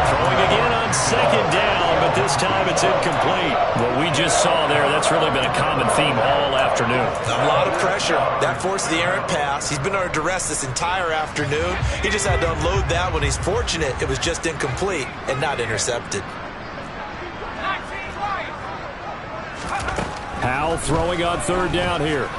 Throwing again on second down, but this time it's incomplete. What we just saw there, that's really been a common theme all afternoon. A lot of pressure. That forced the errant pass. He's been under duress this entire afternoon. He just had to unload that one. He's fortunate it was just incomplete and not intercepted. Howell throwing on third down here.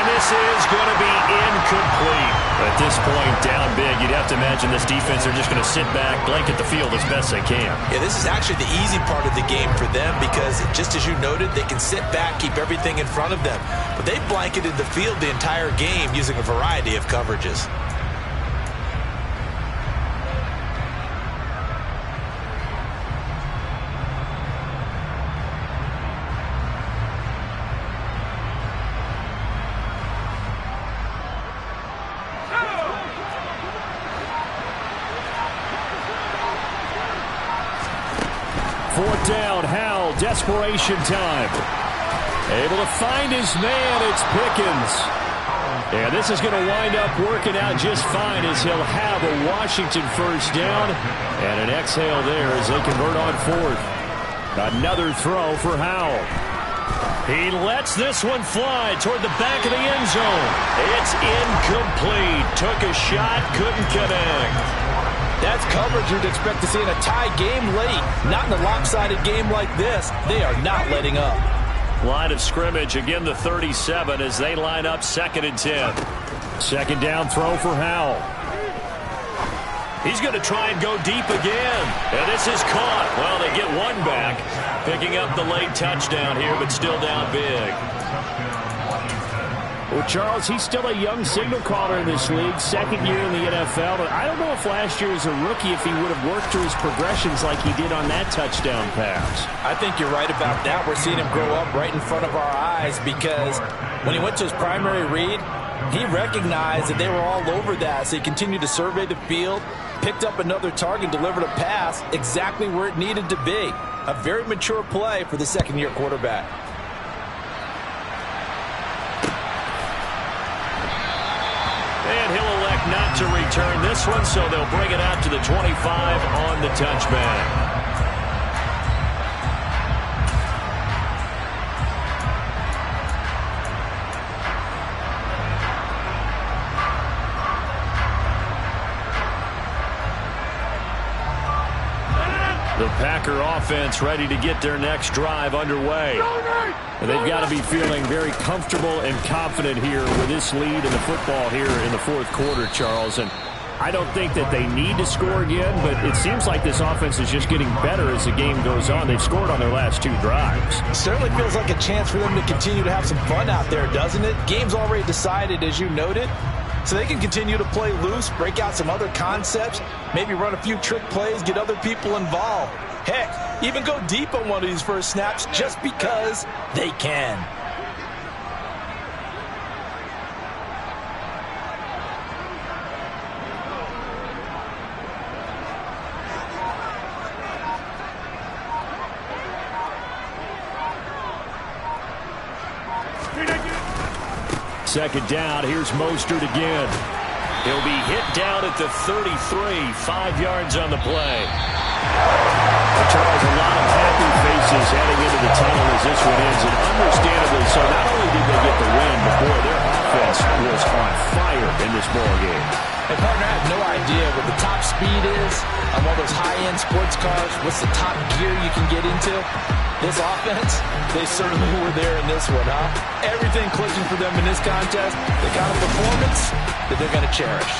This is going to be incomplete. At this point, down big, you'd have to imagine this defense are just going to sit back, blanket the field as best they can. Yeah, this is actually the easy part of the game for them because, just as you noted, they can sit back, keep everything in front of them. But they've blanketed the field the entire game using a variety of coverages. Fourth down, Howell, desperation time. Able to find his man, it's Pickens. And this is going to wind up working out just fine as he'll have a Washington first down. And an exhale there as they convert on fourth. Another throw for Howell. He lets this one fly toward the back of the end zone. It's incomplete. Took a shot, couldn't connect. That's coverage you'd expect to see in a tie game late. Not in a lopsided game like this. They are not letting up. Line of scrimmage, again the 37 as they line up 2nd and 10. Second down throw for Howell. He's going to try and go deep again. And this is caught. Well, they get one back. Picking up the late touchdown here, but still down big. Well, Charles, he's still a young signal caller in this league, second year in the NFL. But I don't know if last year as a rookie if he would have worked through his progressions like he did on that touchdown pass. I think you're right about that. We're seeing him grow up right in front of our eyes because when he went to his primary read, He recognized that they were all over that, so he continued to survey the field, picked up another target, delivered a pass exactly where it needed to be. A very mature play for the second-year quarterback. And he'll elect not to return this one, so they'll bring it out to the 25 on the touchback. The Packer offense ready to get their next drive underway. They've got to be feeling very comfortable and confident here with this lead in the football here in the fourth quarter, Charles. And I don't think that they need to score again, but it seems like this offense is just getting better as the game goes on. They've scored on their last two drives. It certainly feels like a chance for them to continue to have some fun out there, doesn't it? Game's already decided, as you noted. So they can continue to play loose, break out some other concepts, maybe run a few trick plays, get other people involved. Heck, even go deep on one of these first snaps just because they can. Second down, here's Mostert again. He'll be hit down at the 33, 5 yards on the play. Charles, a lot of happy faces heading into the tunnel as this one ends, and understandably so. Not only did they get the win, but boy, their offense was on fire in this ball game. Hey, partner, I have no idea what the top speed is on one of those high-end sports cars. What's the top gear you can get into? This offense, they certainly were there in this one, huh? Everything clicking for them in this contest, the kind of performance that they're going to cherish.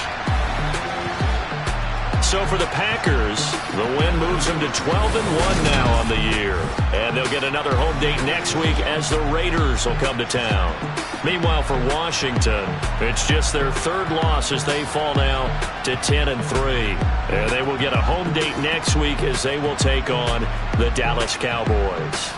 So for the Packers, the win moves them to 12-1 now on the year. And they'll get another home date next week as the Raiders will come to town. Meanwhile, for Washington, it's just their third loss as they fall now to 10-3. And they will get a home date next week as they will take on the Dallas Cowboys.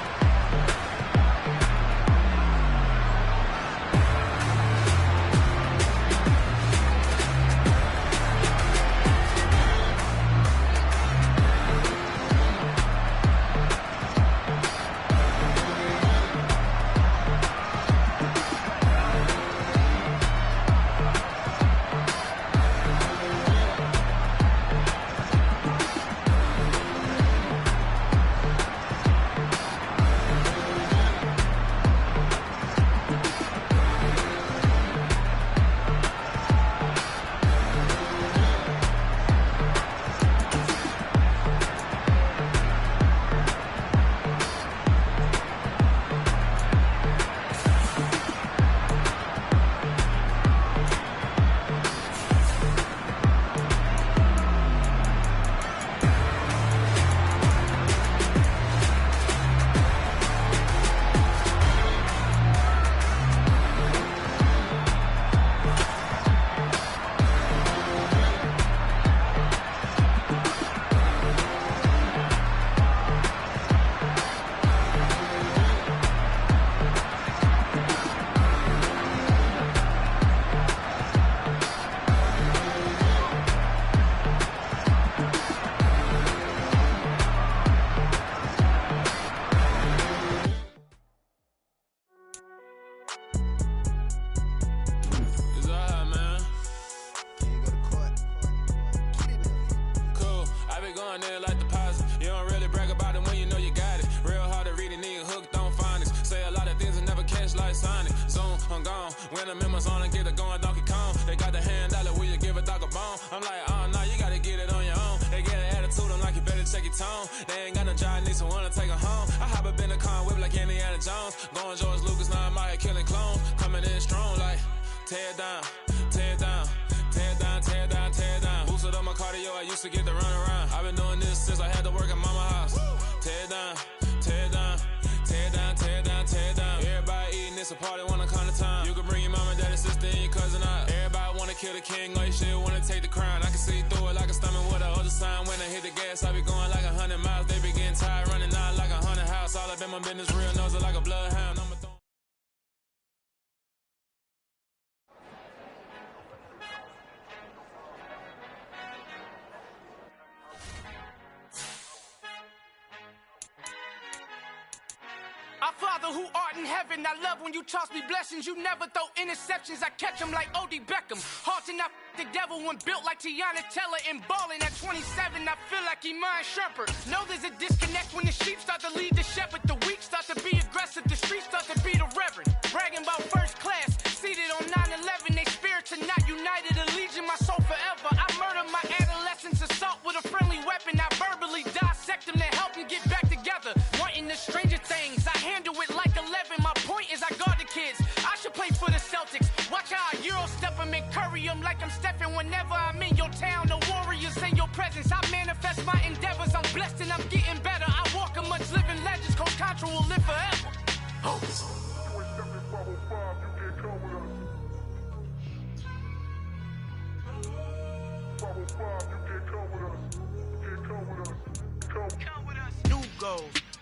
Father who art in heaven, I love when you toss me blessings. You never throw interceptions, I catch them like O.D. Beckham. Hard to not the devil when built like Tiana Teller and balling at 27. I feel like Iman Shumpert. Know there's a disconnect when the sheep start to lead the shepherd. The weak start to be aggressive, the streets start to be the reverend. Bragging about first class, seated on 9/11. They spirits are not united, a legion, my soul forever. I murder my adolescence, assault with a friendly weapon. I verbally dissect them to help them get back together. Wanting the stranger things, I handle it like 11. My point is I guard the kids. I should play for the Celtics. Watch how I Euro step them and curry them like I'm stepping. Whenever I'm in your town, the warriors in your presence. I manifest my endeavors. I'm blessed and I'm getting better. I walk amongst living legends. Coach Contra will live forever.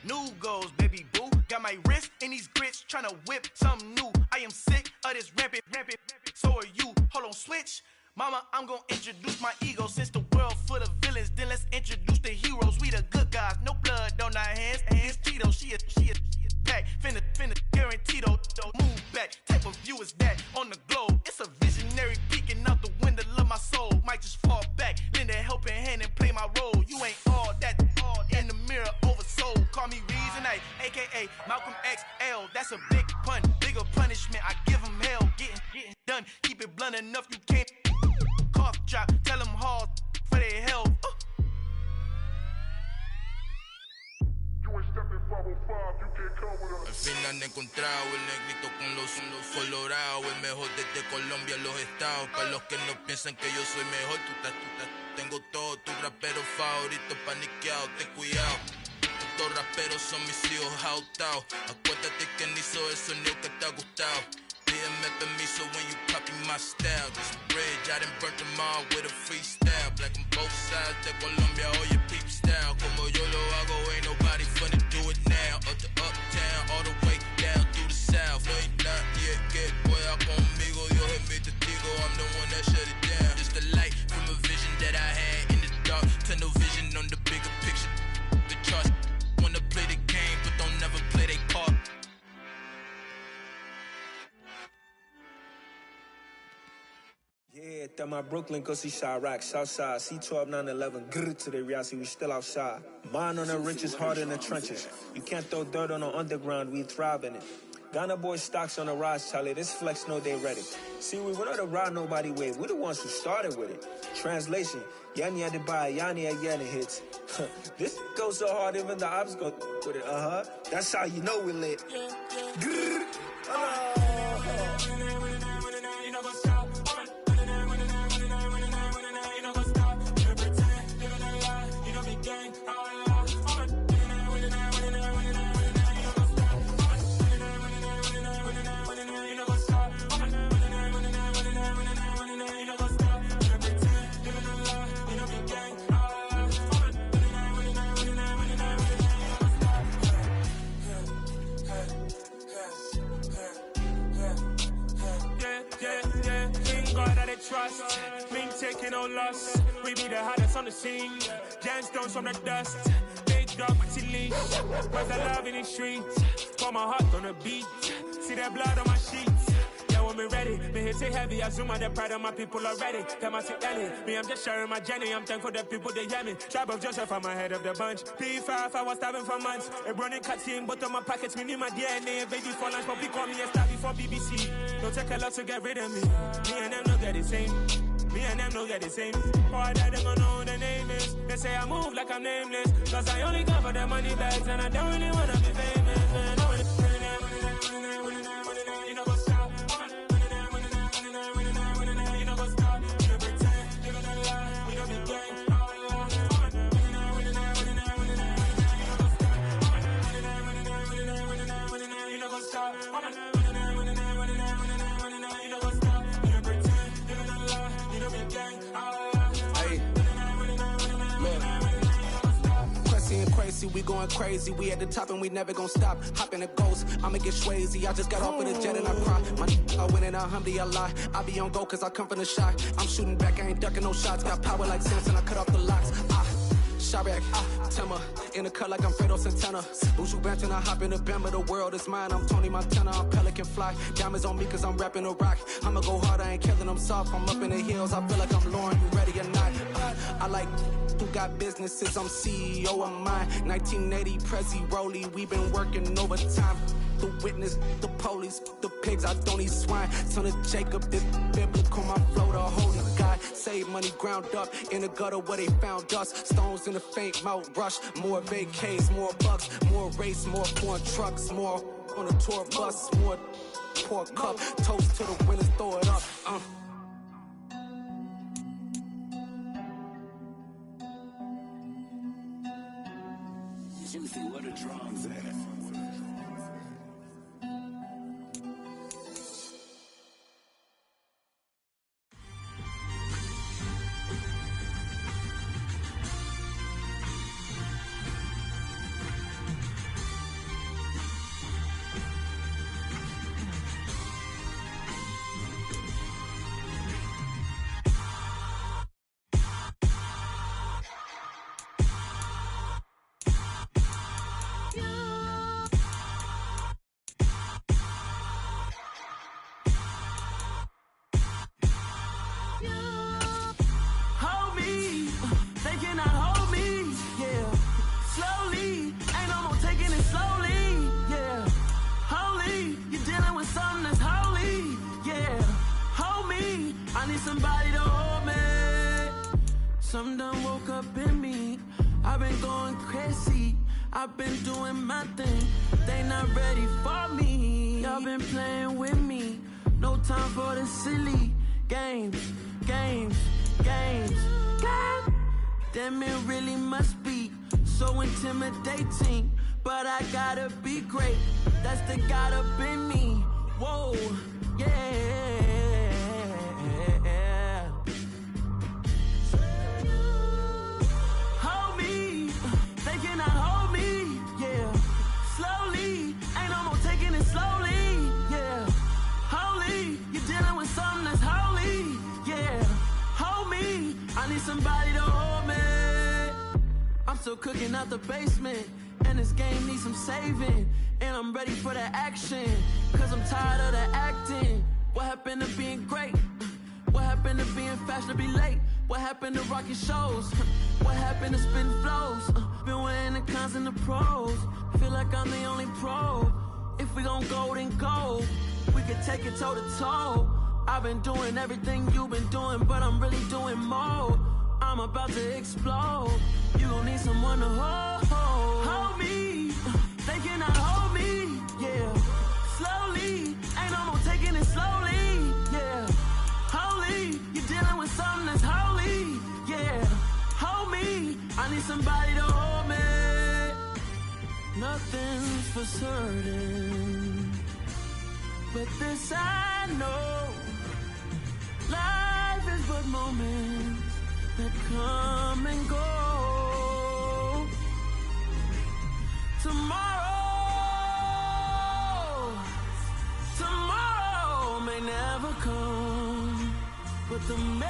New goals, baby boo. Got my wrist in these grits, tryna whip something new. I am sick of this rampant. So are you. Hold on, switch. Mama, I'm gonna introduce my ego. Since the world full of villains, then let's introduce the heroes. We the good guys, no blood on our hands. Hands Tito, she is back. Finna guarantee though. Move back. Type of view is that on the globe? It's a visionary peeking out the window of my soul. Might just fall back, lend a helping hand and play my role. You ain't all that in the mirror oversold. Call me Reason, aka Malcolm XL. That's a big pun, bigger punishment. I give him hell, getting done. Keep it blunt enough, you can't. Cough drop, tell them hard for their health. Al fin han encontrado el negrito con los colorados, el mejor desde Colombia, los estados. Para los que no piensan que yo soy mejor, tengo todo, tu rapero favorito paniqueado, ten cuidado. Estos raperos son mis hijos jautados. Acuérdate que ni hizo el sonido que te ha gustado. Pídeme permiso when you copy my style. This bridge, I done burnt them all with a freestyle. Black on both sides de Colombia, oye peep style. Como yo lo hago, ain't nobody finna do it now. Up to uptown, all the way down through the south. No hay nadie que pueda conmigo, Dios es mi testigo. I'm the one that shut it down. Just the light from a vision that I had in the dark. Tunnel vision on the bigger picture. The charts wanna play the game, but don't never play their part. Yeah, that my Brooklyn, go see Chirac, Southside, C12, 911, grr to the reality, we still outside. Mine on the richest, heart in the trenches. You can't throw dirt on the underground, we thrive in it. Ghana boys stocks on the rise, Charlie, this flex know they ready. See, we went on the ride nobody wave, we the ones who started with it. Translation, Yanni had to buy, Yanni had Yanni hits. This goes so hard, even the ops go with it, That's how you know we lit. Grr, Trust, been taking no loss. We be the hottest on the scene. Gemstones from the dust. Big dog with your leash. Where's the love in the streets? Pour my heart on the beat. See that blood on my sheets. Yeah, when me ready, me hit it heavy. I zoom on the pride of my people already. Them I see Ellie. Me, I'm just sharing my journey. I'm thankful the people they hear me. Tribe of Joseph, I'm ahead of the bunch. P5, I was starving for months. A running cut in, but on my pockets, me need my DNA. Baby for lunch, but call me a star before BBC. Don't take a lot to get rid of me. Me and them no get the same. Me and them no get the same. Boy, that they gon' know who the name is. They say I move like I'm nameless. Cause I only come for the money bags. And I don't really wanna be famous, man. You know what's up? You know what's up? You pretend, living a lie. We don't be gang. You know what's up? Crazy, we going crazy. We at the top and we never gonna stop. Hop in the ghost, I'ma get swayzy. I just got off with a jet and I cry. I win it, alhamdulillah. I be on go cause I come from the shot. I'm shooting back, I ain't ducking no shots. Got power like Samson, I cut off the locks. Chirac, Tema, in the cut like I'm Fredo Santana. Buju Banton, I hop in the Bama, the world is mine. I'm Tony Montana, I'm Pelican Fly. Diamonds on me cause I'm rapping a rock. I'ma go hard, I ain't killing them soft. I'm up in the hills, I feel like I'm Lauren, you ready or not? I like who got businesses, I'm CEO of mine. 1980 Prezi Rolly, we been working overtime. The witness, the police, the pigs, I don't eat swine. Son of Jacob, this biblical, my flow, the holy God. Save money ground up in the gutter where they found us. Stones in the faint mouth rush. More vacays, more bucks, more race, more foreign trucks, more on a tour bus, more pour cup. Toast to the winners, throw it up. Juicy, where the drums at? Somebody to hold me. Some done woke up in me. I've been going crazy. I've been doing my thing. They not ready for me. Y'all been playing with me. No time for the silly games. Damn, it really must be so intimidating. But I gotta be great. That's the God up in me. Whoa, yeah. Somebody to hold me. I'm still cooking out the basement, and this game needs some saving. And I'm ready for the action, cause I'm tired of the acting. What happened to being great? What happened to being fashionably late? What happened to rocking shows? What happened to spitting flows? Been wearing the cons and the pros. Feel like I'm the only pro. If we gon' go, then go. We could take it toe to toe. I've been doing everything you've been doing, but I'm really doing more. I'm about to explode. You gon' need someone to hold me. They cannot hold me, yeah. Slowly, ain't no more taking it slowly, yeah. Holy, you're dealing with something that's holy, yeah. Hold me, I need somebody to hold me. Nothing's for certain, but this I know. Life is but moments that come and go. Tomorrow may never come, but the memories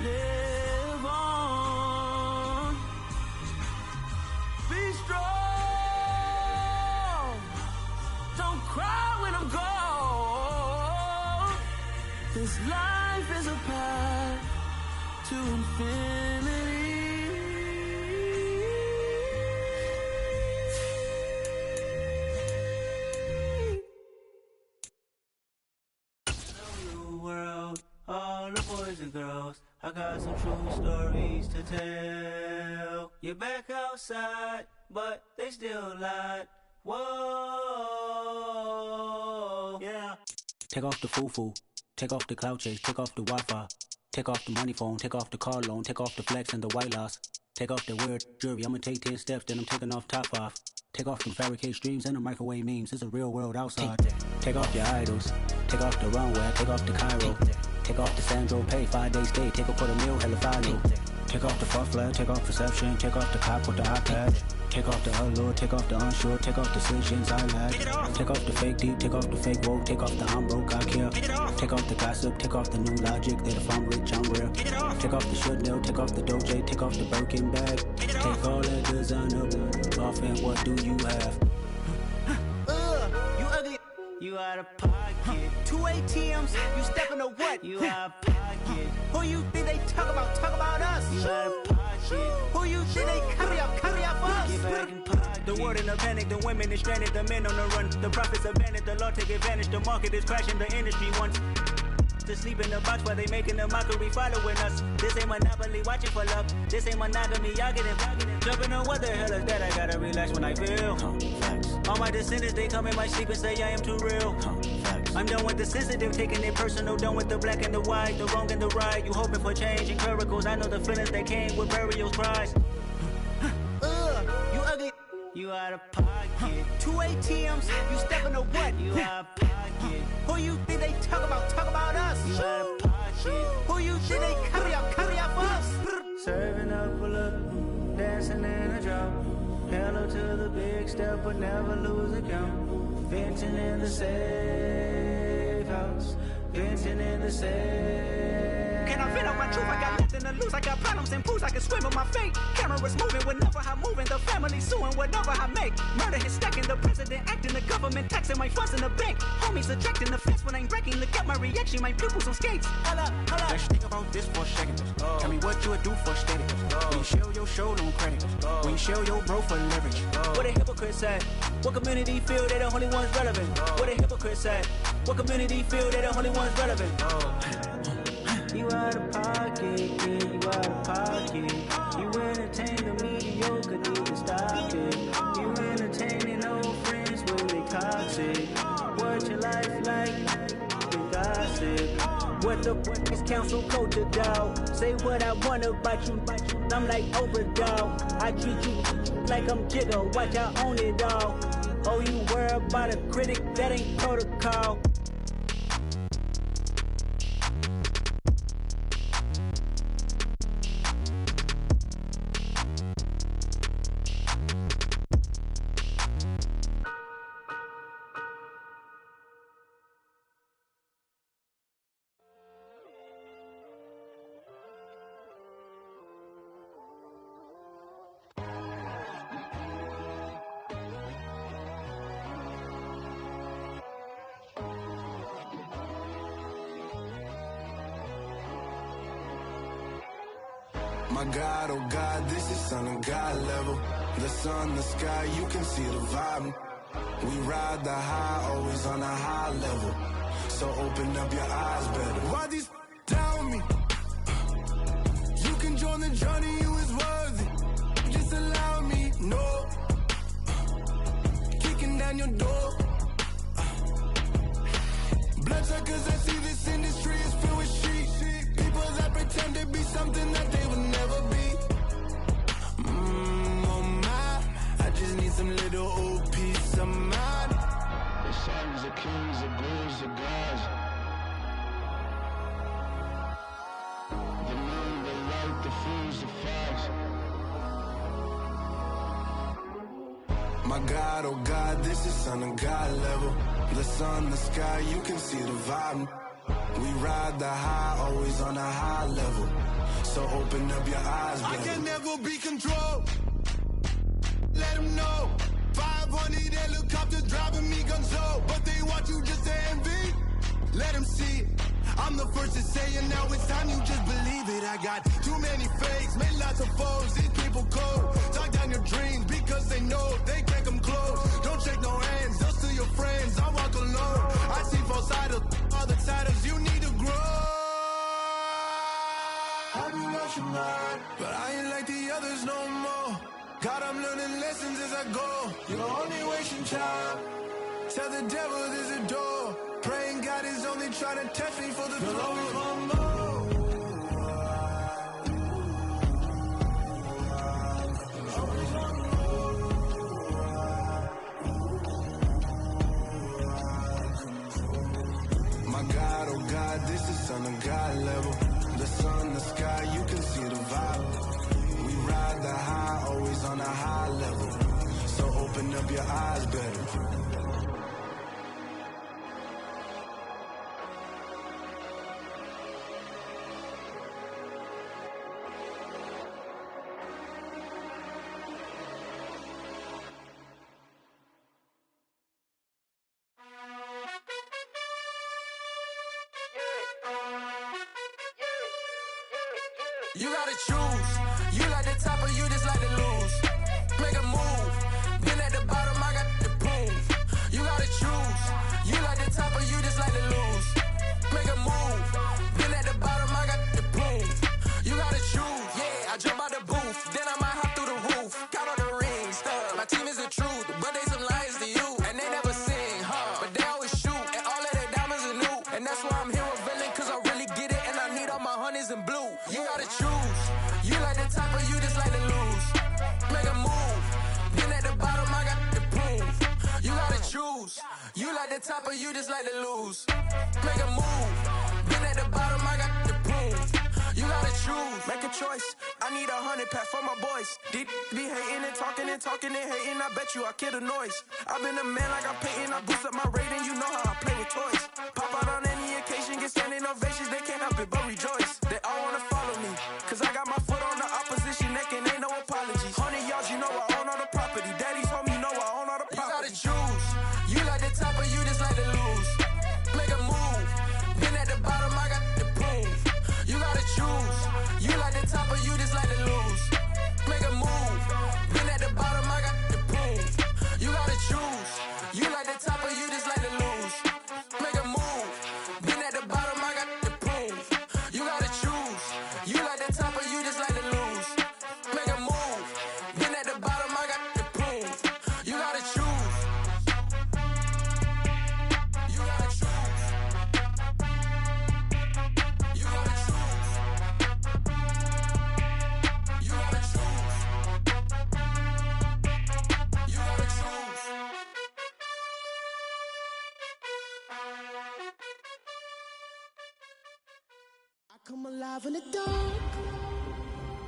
live on. Be strong, don't cry when I'm gone. This life is a path to infinity. New world, all the boys and girls, I got some true stories to tell. You're back outside, but they still lied. Whoa, yeah. Take off the foo-foo. Take off the cloud chase, take off the Wi-Fi. Take off the money phone, take off the car loan, take off the flex and the white loss. Take off the weird jewelry, I'ma take 10 steps, then I'm taking off top 5. Take off them fabricated streams and the microwave memes, it's a real world outside. Take off your idols, take off the runway, take off the Cairo. Take off the Sandro pay, 5 days stay, take a $250,000 hella follow. Take off the far flag, take off perception, take off the cop with the iPad. Take off the allure, take off the unsure, take off decisions I lack. Take off the fake deep, take off the fake woke, take off the I'm broke, I care. Take off the gossip, take off the new logic that if I'm rich, I'm rare. Take off the Chanel, take off the Doja, take off the Birkin bag. Take all that designer off and what do you have? You ugly. You out of pocket. 2 ATMs, you stepping to what? You out of pocket. Who you think they talk about? Talk about us. You out of pocket. Who you think they carry up for us? Get back in pocket. The world in a panic, the women is stranded, the men on the run. The profits abandoned, the law take advantage. The market is crashing, the industry wants to sleep in the box while they making a mockery following us. This ain't Monopoly, watching for love. This ain't monogamy, y'all getting jumping on what the hell is that? I gotta relax when I feel. All my descendants, they come in my sleep and say I am too real. I'm done with the sensitive, taking it personal. Done with the black and the white, the wrong and the right. You hoping for change and miracles. I know the feelings that came with burials, cries. You ugly. You out of pocket. 2 ATMs, you stepping to what? You out of pocket. Who you think they talk about? Talk about us. You out of pocket. Who you think they carry up for us? Serving up a look, dancing in a drop. Hello to the big step, but never lose a count. Venting in the safe house. Venting in the safe. Can I vent out my truth? I got nothing to lose. I got problems and proofs. I can swim with my fate. Cameras moving whenever I'm moving. The family suing whatever I make. Murder is stacking. The president acting. The government taxing my funds in the bank. Homies attracting the fence when I'm breaking. Look at my reaction. My pupils on skates. Hold up. Let's think about this for a second. Tell me what you would do for steady. When you show your show, no credit. When you show your bro for leverage. What a hypocrite said. What community feel they the only ones relevant? What a hypocrite said. What community feel they the only ones relevant? You out of pocket, yeah, you out of pocket. You entertain the mediocre, need to stop it. You entertaining old friends when they toxic. What your life like? You gossip. What the is council culture, dog? Say what I want about you. I'm like Oprah, dog. I treat you like I'm Jigga. Watch I own it, dog. Oh, you worry about a critic? That ain't protocol. My God, oh God, this is son of God level. The sun, the sky, you can see the vibe. We ride the high, always on a high level. So open up your eyes better. Why these down me? You can join the journey, you is worthy. Just allow me, no. Kicking down your door. Bloodsuckers, I see this industry is filled with sheep. People that pretend to be something that they will never be. Oh my, I just need some little old peace of mind. The sons of kings, the gurus, the gods. The moon, the light, the fools, the facts. My God, oh God, this is son of God level. The sun, the sky, you can see the vibe. We ride the high, always on a high level. So open up your eyes, baby. I can never be controlled. Let them know. 500 helicopters driving me gonzo. But they want you just to envy. Let them see it. I'm the first to say it, now it's time you just believe it. I got too many fakes, made lots of foes. These people cold. Talk down your dreams because they know they can't come close. Don't shake no hands, just to your friends. I walk alone. I see false idols, other titles. You need to grow. I be lost your mind, but I ain't like the others no more. God, I'm learning lessons as I go. You're only wasting time. Tell the devil there's a door. Praying God is only trying to test me for the glory. My God, oh God, this is son of God level. The sun, the sky, you can see the vibe. You gotta choose. You like the top or you just like to lose. Make a move. Been at the bottom, I got the proof. You gotta choose. You like the top or you just like to lose. Make a move. Been at the bottom, I got the proof. You gotta choose. Yeah, I jump out the booth, then I might hop through the roof. Count on the rings, my team is the truth, but they some liars to you, and they never sing, but they always shoot, and all of their diamonds are new, and that's why I'm here revealing, cause I really get it, and I need all my honeys in blue. You gotta choose. You like the top or you just like to lose. Make a move. Been at the bottom, I got the proof. You gotta choose. You like the top or you just like to lose. Make a move. Been at the bottom, I got the proof. You gotta choose. Make a choice. I need 100 pack for my boys. Deep be hating and talking and hating. I bet you I kill the noise. I've been a man like I'm painting. I boost up my rating. You know how I play with toys. Pop out on any occasion, get standing ovations. They can't help it but rejoice. They all wanna follow me, cause I got my foot on the opposition neck and ain't no apologies. 100 yards, you know I own all the property. Daddy's home, you know I own all the property. You gotta choose. You like the top or you just like to lose. Make a move. Been at the bottom, I got the proof. You gotta choose. You like the top or you just like to lose. Make a move. Been at the bottom, I got the proof. You gotta choose. You like the top or you just like to lose. Make a move. Been at the bottom, I got the proof. You gotta choose. You like the top or you just like to lose. Make a move. Been at the bottom, I got the proof. You gotta choose. You gotta choose. You gotta choose. You gotta choose. You gotta choose. I come alive in the dark,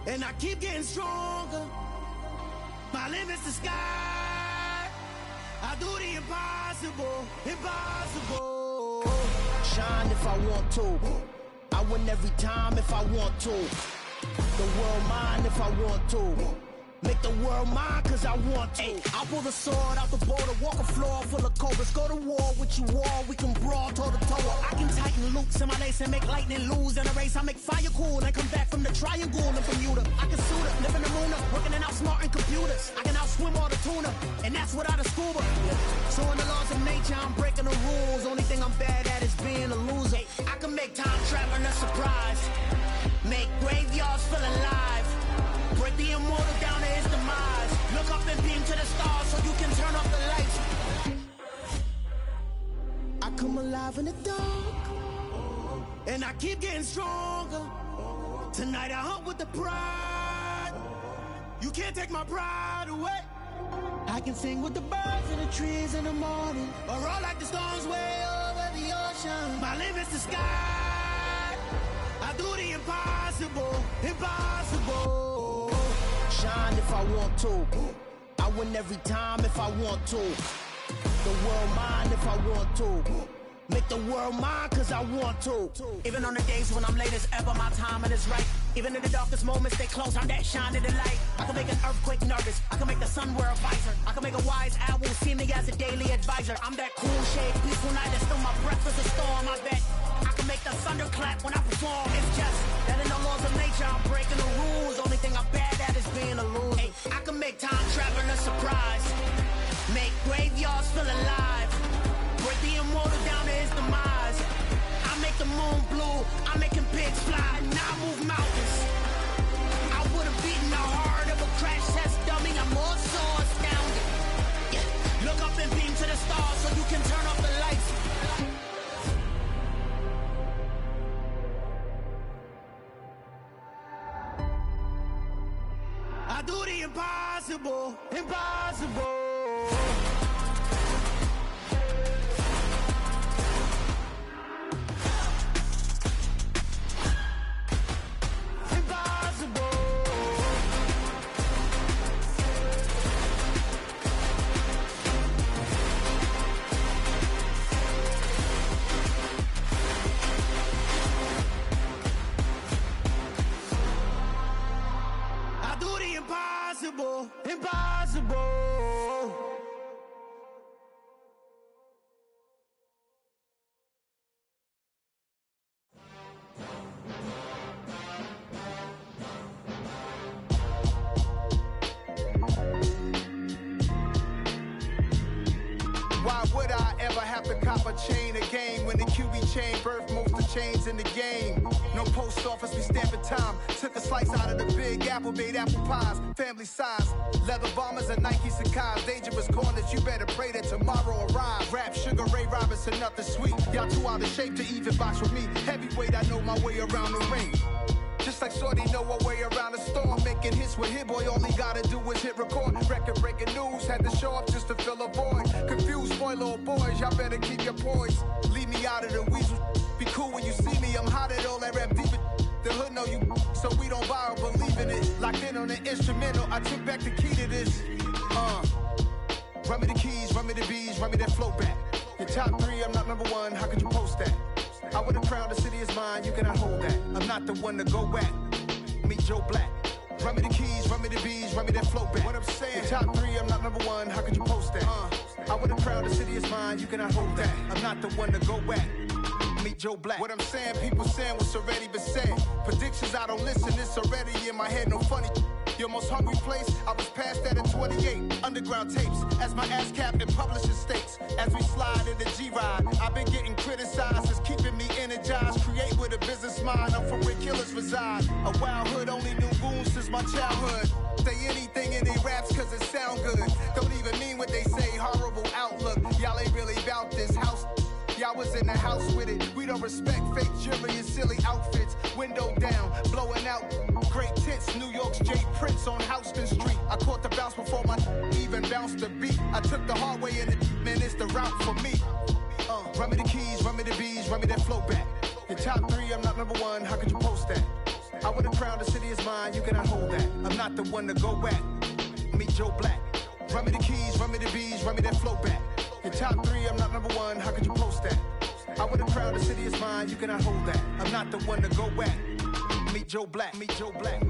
and I keep getting stronger. My limit's the sky. I do the impossible, impossible. Shine if I want to. I win every time if I want to. The world mine if I want to. Make the world mine cause I want to. Ay, I'll pull the sword out the border, walk a floor full of cobras. Go to war with you all, we can brawl toe to toe. I can tighten loops in my lace and make lightning lose in a race. I make fire cool and come back from the triangle in Bermuda. I can suit up, live in the moon up, working and outsmarting computers. I can outswim all the tuna, and that's without a scuba. So in the laws of nature, I'm breaking the rules. Only thing I'm bad at is being a loser. Ay, I can make time traveling a surprise, make graveyards feel alive. Break the immortal down to his demise. Look up and beam to the stars so you can turn off the lights. I come alive in the dark, and I keep getting stronger. Tonight I hunt with the pride. You can't take my pride away. I can sing with the birds and the trees in the morning, or roll like the storms way over the ocean. My limit's the sky. I do the impossible, impossible. Shine if I want to. I win every time if I want to. The world mine if I want to. Make the world mine cause I want to. Even on the days when I'm late as ever, my timing is right. Even in the darkest moments, stay close, I'm that shining the light. I can make an earthquake nervous, I can make the sun wear a visor. I can make a wise owl see me as a daily advisor. I'm that cool shade, peaceful night that's still my breath is a storm, I bet. I can make the thunder clap when I perform. It's just that in the laws of nature, I'm breaking the rules. Only thing I'm bad at is being a loser. Ay, I can make time traveling a surprise, make graveyards feel alive. Break the immortal down to his demise. I make the moon blue, I'm making pigs fly, now I move mountains. I would've beaten the heart of a crash test dummy, I'm more so astounded. Yeah. Look up and beam to the stars so you can turn off the lights. I do the impossible, impossible. Impossible, impossible. chain, birth most of chains in the game. No post office, we stamping time. Took a slice out of the big apple, made apple pies. Family size, leather bombers and Nike Sacai's. Dangerous corners, you better pray that tomorrow arrives. Rap, Sugar Ray Robinson, nothing sweet. Y'all too out of shape to even box with me. Heavyweight, I know my way around the ring. Just like Shorty know her way around the storm. Making hits with Hit Boy, all he gotta do is hit record. Record breaking news, had to show up just to fill a void. Confused, spoiled little boys, y'all better keep your poise. Leave me out of the weasel. Be cool when you see me, I'm hot at all that rap deep. The hood know you, so we don't borrow, believe in it. Locked in on the instrumental, I took back the key to this. Run me the keys, run me the bees, run me that flow back. Your top 3, I'm not number 1, how could you post that? I would have crowned the city is mine, you cannot hold that. I'm not the one to go back. Meet Joe Black. Run me the keys, run me the bees, run me that flow back. What I'm saying, your top 3, I'm not number 1, how could you post that? I would have crowned the city is mine, you cannot hold that. I'm not the one to go back. Meet Joe Black. What I'm saying, people saying what's already been said. Predictions, I don't listen, it's already in my head, no funny. Your most hungry place, I was past that at 28. Underground tapes, as my ass cap in publishing states. As we slide in the G-Ride, I've been getting criticized, it's keeping me energized. Create with a business mind, I'm from where killers reside. A wild hood, only knew goons since my childhood. Say anything in they raps cause it sound good. Don't even mean what they say, horrible outlook. Y'all ain't really about this house. Y'all was in the house with it. We don't respect fake jewelry and silly outfits. Window down, blowing out. Great tits, New York's J. Prince on Houston Street. I caught the bounce before my even bounced the beat. I took the hard way in it, man, it's the route for me. Run me the keys, run me the bees, run me that flow back. Your top 3, I'm not number 1, how could you post that? I would have crowned the city is mine, you cannot hold that. I'm not the one to go back. Meet Joe Black. Run me the keys, run me the bees, run me that flow back. Your top 3, I'm not number 1, how could you post that? I would have crowned the city is mine, you cannot hold that. I'm not the one to go back. Meet Joe Black, meet Joe Black.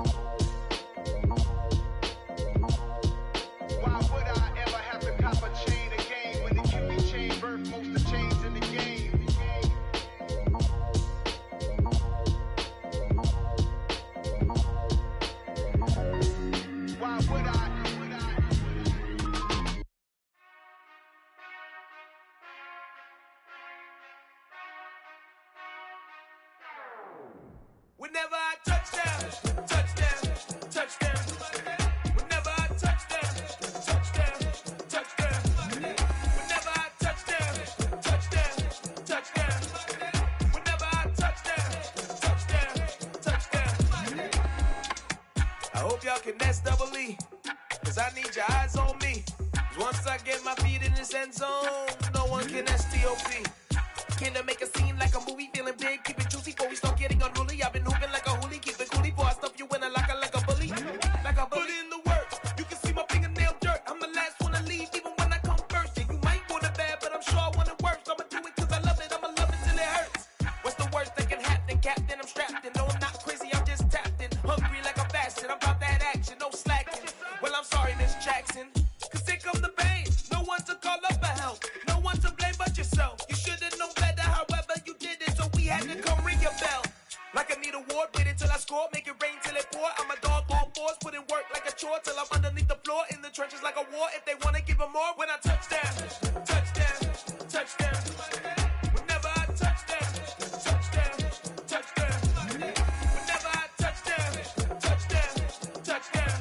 Why would I ever have to cop a chain again when the QB chain birth most of chains in the game? Why would I? Whenever I touchdown, touchdown, touchdown. Whenever I touchdown, touchdown, touchdown. Whenever I touchdown, touchdown, touchdown. Whenever I touchdown, touchdown, touchdown. I hope y'all can nest double E, cause I need your eyes on me. Cause once I get my feet in this end zone, no one can STOP. Can I make a scene like a movie, feeling big, keep it juicy before we start getting unruly. I've been hooping like a hoolie, keep it coolie before I stuff you in a locker like a bully. Like a bully. Put in the work, you can see my fingernail dirt. I'm the last one to leave, even when I come first. Yeah, you might want it bad, but I'm sure I want it worse. I'ma do it cause I love it, I'ma love it till it hurts. What's the worst that can happen, Captain? I'm strapped in, no I'm not crazy, I'm just tapped in. Hungry like I'm fasting, I'm about that action, no slacking. Well, I'm sorry, Miss Jackson, cause here come the pain. No one to call up for help, no one to blame but yourself. You should've known better, however you did it, so we had to come ring your bell. Like I need a ward, wait until I score, make it rain till it pour. I'm a dog on fours, put in work like a chore till I'm underneath the floor, in the trenches like a war. If they wanna give them more, when I touchdown, touchdown, touchdown. Whenever I touchdown, touchdown, touchdown. Whenever I touchdown, touchdown, touchdown.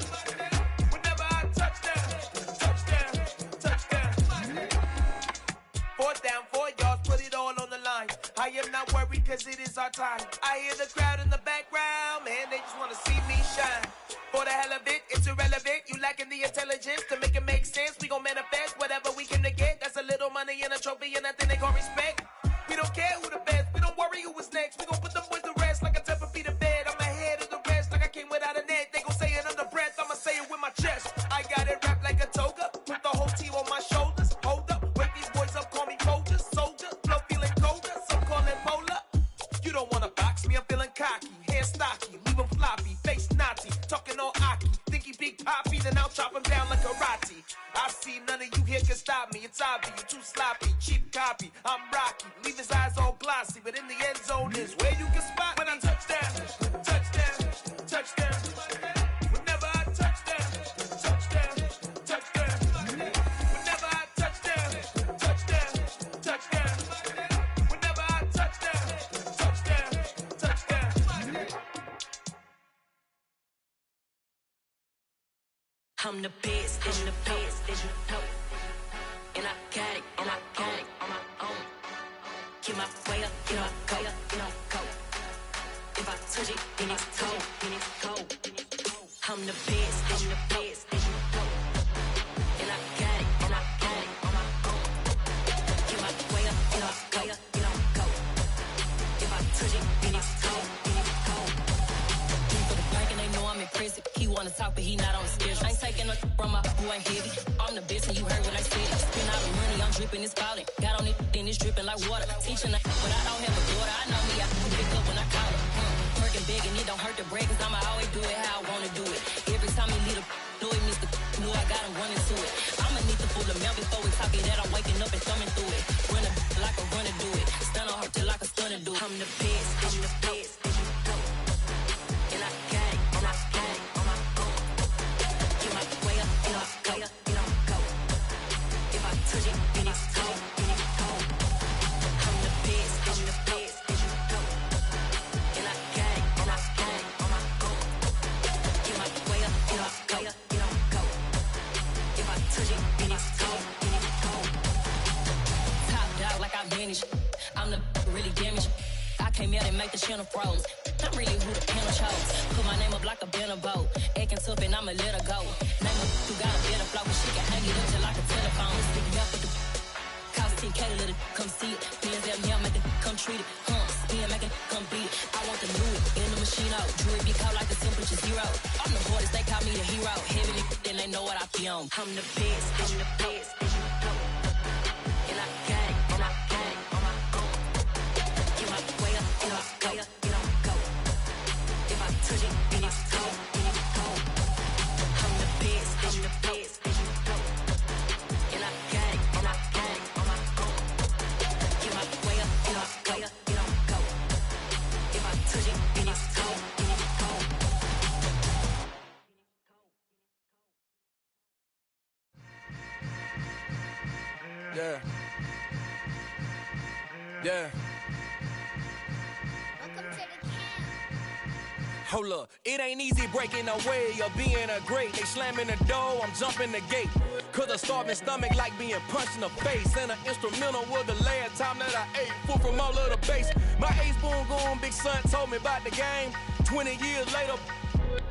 Whenever I touchdown, touchdown, touchdown. 4th down, 4 yards, put it all on the line. I am not worried cause it is our time. I hear the crowd in the background, man, they just wanna see me shine. For the hell of it, it's irrelevant. You lacking the intelligence to make it make sense. We gon' manifest whatever we can to get. That's a little money and a trophy and nothing they gon' respect. We don't care who the best, we don't worry who is next. We gon' put them boys to rest like a 10 feet of bed. I'm ahead of the rest like I came without a net. They gon' say it under breath, I'ma say it with my chest. I got it wrapped like a toga, put the whole team on my shoulders. Hold up, wake these boys up, call me soldier, soldier. Flow feeling colder, some call it polar. You don't wanna box me, I'm feeling cocky. Hair stocky, leave him floppy, face naughty. Talking all aki, think he big poppy, then I'll chop him down like karate. I see none of you here can stop me. It's obvious, you too sloppy, cheap copy. I'm rocky, leave his eyes all glossy, but in the end zone is where you can spot when I touchdown, touchdown, touchdown. Whenever I touchdown, touchdown, touchdown. Whenever I touchdown, touchdown, touchdown. Whenever I touchdown, I'm the best, I'm the best, and you know. And I got it, and I got it on my own. Get my way up, get my go, get my go. If I touch it, then it's cold, then it's cold. I'm the best, I'm the best, and you know. And I got it, and I got it on my own. Get my way up, get my go, get my go. If I touch it, then it's cold, then it's cold. He for the bank and they know I'm impressive. He wanna talk, but he not on the schedule. I ain't taking no from my boy ain't heavy. I'm the best and you heard what I said. Spend all the money, I'm dripping, it's falling. Got on it, then it's dripping like water. Teaching but I don't have a daughter. I know me, I can pick up when I call her. Working big and it don't hurt to break, cause I'ma always do it how I wanna do it. Every time he lead a know it, Mr. Knew I got him running to it. I'ma need to pull the mail before we talk it that I'm waking up and thumbing through it. Run a like a runner do it. Stun on her till like a stunner do it. I'm the best, I'm the best, and you know. And I got it, and I got it on my own. Get my way up, and I go, and I go. If I touch it, then it's cold, then it's cold. I'm the best, I'm the best, and you know. And I got it, and I got it on my own. Get my way up, and I go, and I go. If I touch it, then it's cold, then it's cold. Top dog like I manage. I'm the really damaged. I came out and make the channel froze. I'm really who the panel chose. Put my name up like a banner boat. Acting tough and I'ma let her go. Name her who got a better flow, but she can hang it up just like a telephone. Stick me up with the cost 10K to let it come see it. Bands at me, I make it come treat it. Spin, make it come beat it. I want the new in the machine out. Jewelry be caught like the temperature zero. I'm the hardest, they call me the hero. Heavy then they know what I be on. I'm the best, I'm the best, and you know. And I got it, and I got it on my own. Get my way up, and I go, and I go. If I touch it, then it's cold, then it's cold. I'm the best, I'm the best, and you know. And I got it, and I got it on my own. Get my way up, and I go, and I go. If I touch it, then it's cold, then it's cold. Yeah. Yeah. Hold up, it ain't easy breaking away or being a great. They slamming the door, I'm jumping the gate. Cause a starving stomach like being punched in the face. And an instrumental was the last time that I ate. Food from all of the bass. My ace boom goon, big son told me about the game. 20 years later,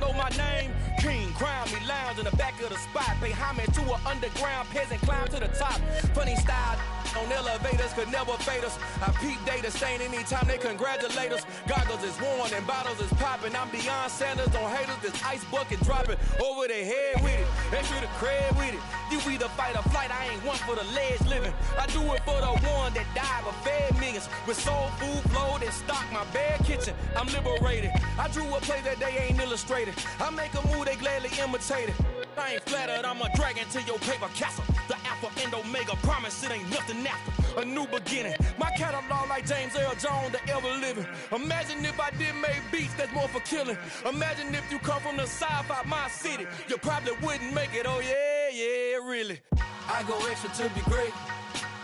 know my name. King, crown me, lounge in the back of the spot. Pay homage to an underground peasant, climb to the top. Funny style on elevators could never fade us. I peep data stain anytime they congratulate us. Goggles is worn and bottles is popping. I'm Deion Sanders on haters, this ice bucket dropping over their head with it. They should have cred with it. You either fight or flight, I ain't one for the ledge living. I do it for the one that died but fed millions. With soul food flowed and stocked my bare kitchen. I'm liberated. I drew a play that they ain't illustrated. I make a move, they gladly imitate it. I ain't flattered, I'm a dragon to your paper castle. The Alpha and Omega, promise it ain't nothing after. A new beginning. My catalog like James Earl Jones, the ever living. Imagine if I did make beats that's more for killing. Imagine if you come from the sci-fi, my city. You probably wouldn't make it, oh yeah, yeah, really. I go extra to be great.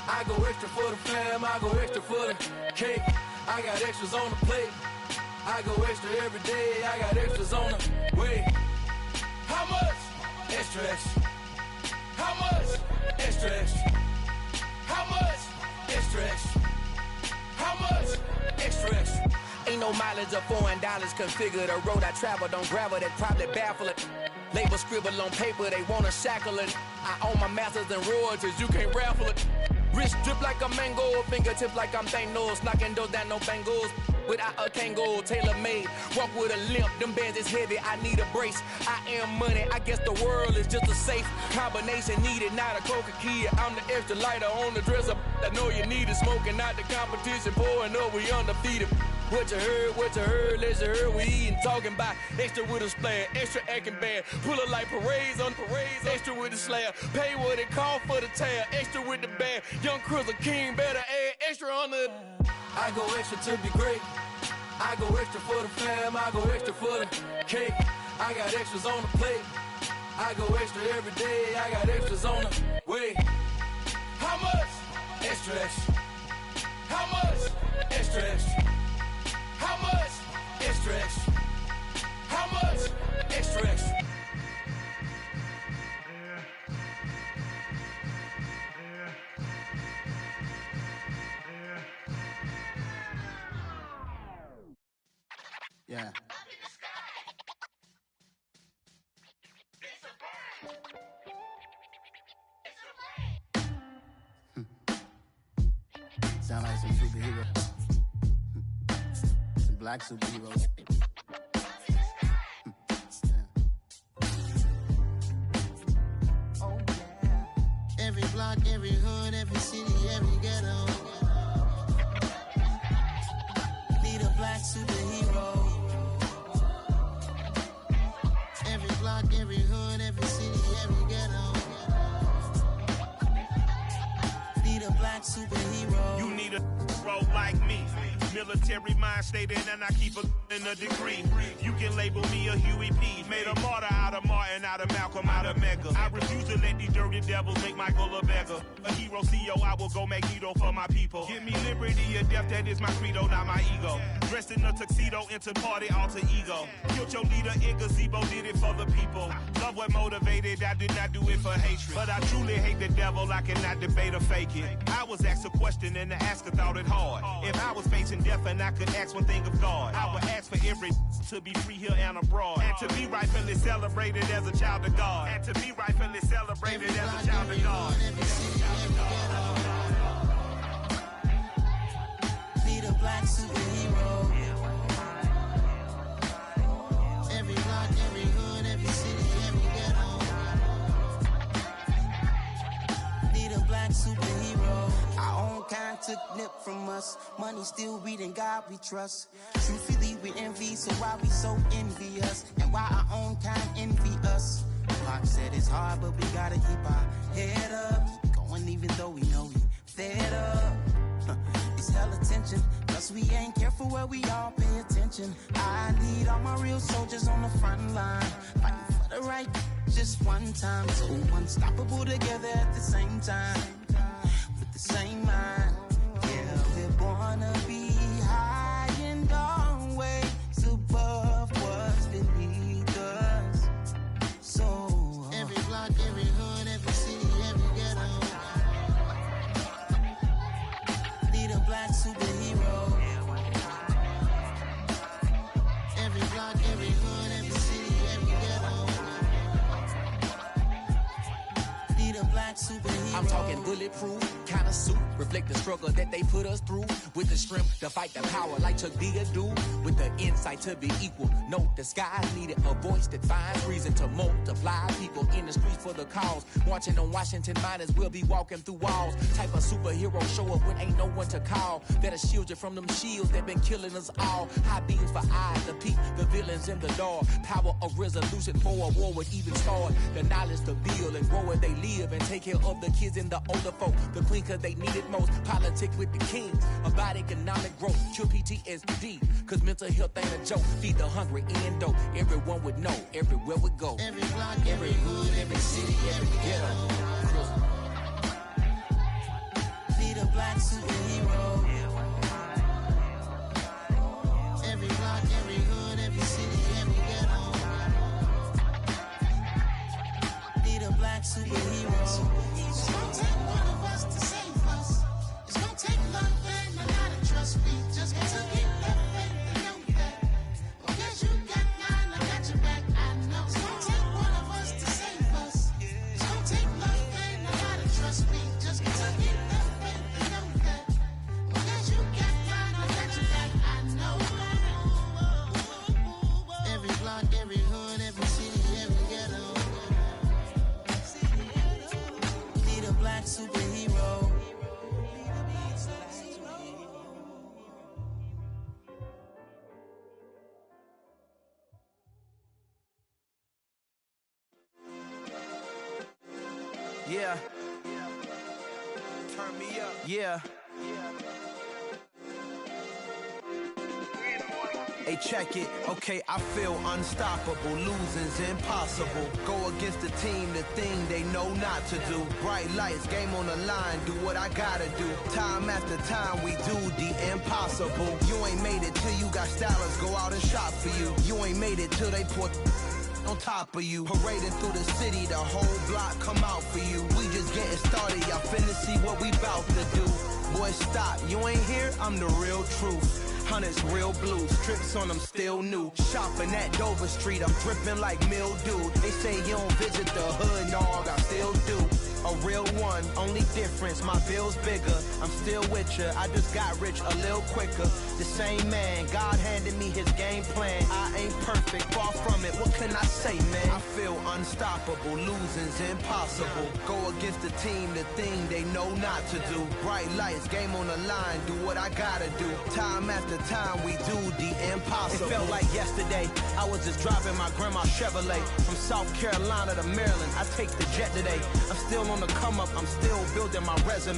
I go extra for the fam, I go extra for the cake. I got extras on the plate. I go extra every day, I got extras on the way. How much? Extra, extra. How much? Extra, extra. How much? Extra, extra. How much? Extra, extra. Ain't no mileage of $4 configure the road I travel. Don't gravel, that probably baffle it. Label scribble on paper, they wanna shackle it. I own my masters and royalties, you can't raffle it. Wrist drip like a mango, fingertips like I'm Thanos. Knocking those down, no bangles. Without a Kango, tailor-made. Walk with a limp, them bands is heavy, I need a brace. I am money, I guess the world is just a safe combination needed, not a coca key. I'm the extra lighter on the dresser. I know you need it, smoking out the competition, pouring up, we undefeated. What you heard, let you heard, we eating, talking about extra with a splash, extra acting bad. Pull it like parades on parades, extra with the slab. Pay what it cost for the tab, extra with the bag. Young Cruiser King, better add extra on the. I go extra to be great. I go extra for the fam, I go extra for the cake. I got extras on the plate. I go extra every day, I got extras on the way. How much? Extra, extra. How much? Extra, extra. How much? Extra, extra. How much? Extra, extra. Yeah. Sound like some superheroes. Some black superheroes. Oh, yeah. Every block, every hood, every city, every ghetto. Need a black superhero. Every block, every hood, every city, every ghetto. Need a black superhero. You need a role like me. Military mind stated, and I keep in a degree. You can label me a Huey P. Made a martyr out of Martin, out of Malcolm, out of Mega. I refuse to let these dirty devils make Michael a beggar. A hero CEO, I will go Magneto for my people. Give me liberty or death, that is my credo, not my ego. Dressed in a tuxedo, into party alter ego. Killed your leader in gazebo, did it for the people. Love what motivated, I did not do it for hatred. But I truly hate the devil, I cannot debate or fake it. I was asked a question and the asker thought it hard. If I was facing death and I could ask one thing of God, I would ask for every to be free here and abroad, and to be rightfully celebrated as a child of God, and to be rightfully celebrated as a child of God. Need a black superhero. Every block, every hood, every city, every ghetto. Need a black superhero. Our own kind took nip from us. Money still reading God we trust. Truthfully we envy, so why we so envious? And why our own kind envy us? Pac said it's hard, but we gotta keep our head up. Keep going even though we know we fed up. It's hell attention, plus we ain't careful where we all pay attention. I need all my real soldiers on the front line, fighting for the right just one time. So unstoppable together at the same time, with the same mind. Yeah, we're born to be high and always above what's beneath us. So every block, every hood, every city, every ghetto. Need a black superhero. Every block, every hood, every city, every ghetto. Need a black superhero. I'm talking bulletproof kind of suit, reflect the struggle that they put us through, with the strength to fight the power like Chuck D do, with the insight to be equal. No disguise needed, a voice that finds reason to multiply people in the streets for the cause. Marching on Washington, might as well be walking through walls. Type of superhero show up when ain't no one to call. That'll shield you from them shields that been killing us all. High beams for eyes to peep the villains in the dark. Power of resolution for a war would even start. The knowledge to build and grow where they live and take care of the kids and the older folk. The queen cause they need it most. Politics with the kings about economic growth. Cure PTSD cause mental health ain't a joke. Feed the hungry in dope. Everyone would know everywhere we go. Every block, every hood, every city, every ghetto. Need a black superhero. Every block, every hood, every city, every ghetto. Need a black superhero. It's gonna take one of us to save us. It's gonna take love and a lot of trust. We just got to keep that faith and know that. Because you got mine, I got your back. I know it's gonna take one of us to save us. It's gonna take love and a lot of trust. We just got to keep that faith and know that. Because you got mine, I got your back. I know. Every block, every hood, every city, every ghetto. Need a black superhero. Yeah. Turn me up. Yeah. Hey, check it. Okay, I feel unstoppable. Losing's impossible. Go against the team, the thing they know not to do. Bright lights, game on the line. Do what I gotta do. Time after time, we do the impossible. You ain't made it till you got stylers go out and shop for you. You ain't made it till they put on top of you. Parading through the city, the whole block come out for you. We just getting started, y'all finna see what we bout to do. Boy, stop, you ain't here, I'm the real truth. Hunters, real blue, strips on them still new. Shopping at Dover Street, I'm dripping like mildew. They say you don't visit the hood, dog, I still do. A real one, only difference, my bill's bigger. I'm still with ya, I just got rich a little quicker. The same man, God handed me his game plan. I ain't perfect, far from it, what can I say, man? I feel unstoppable, losing's impossible. Go against the team, the thing they know not to do. Bright lights, game on the line, do what I gotta do. Time after time, we do the impossible. It felt like yesterday, I was just driving my grandma's Chevrolet. From South Carolina to Maryland, I take the jet today. I'm still on the come up, I'm still building my resume.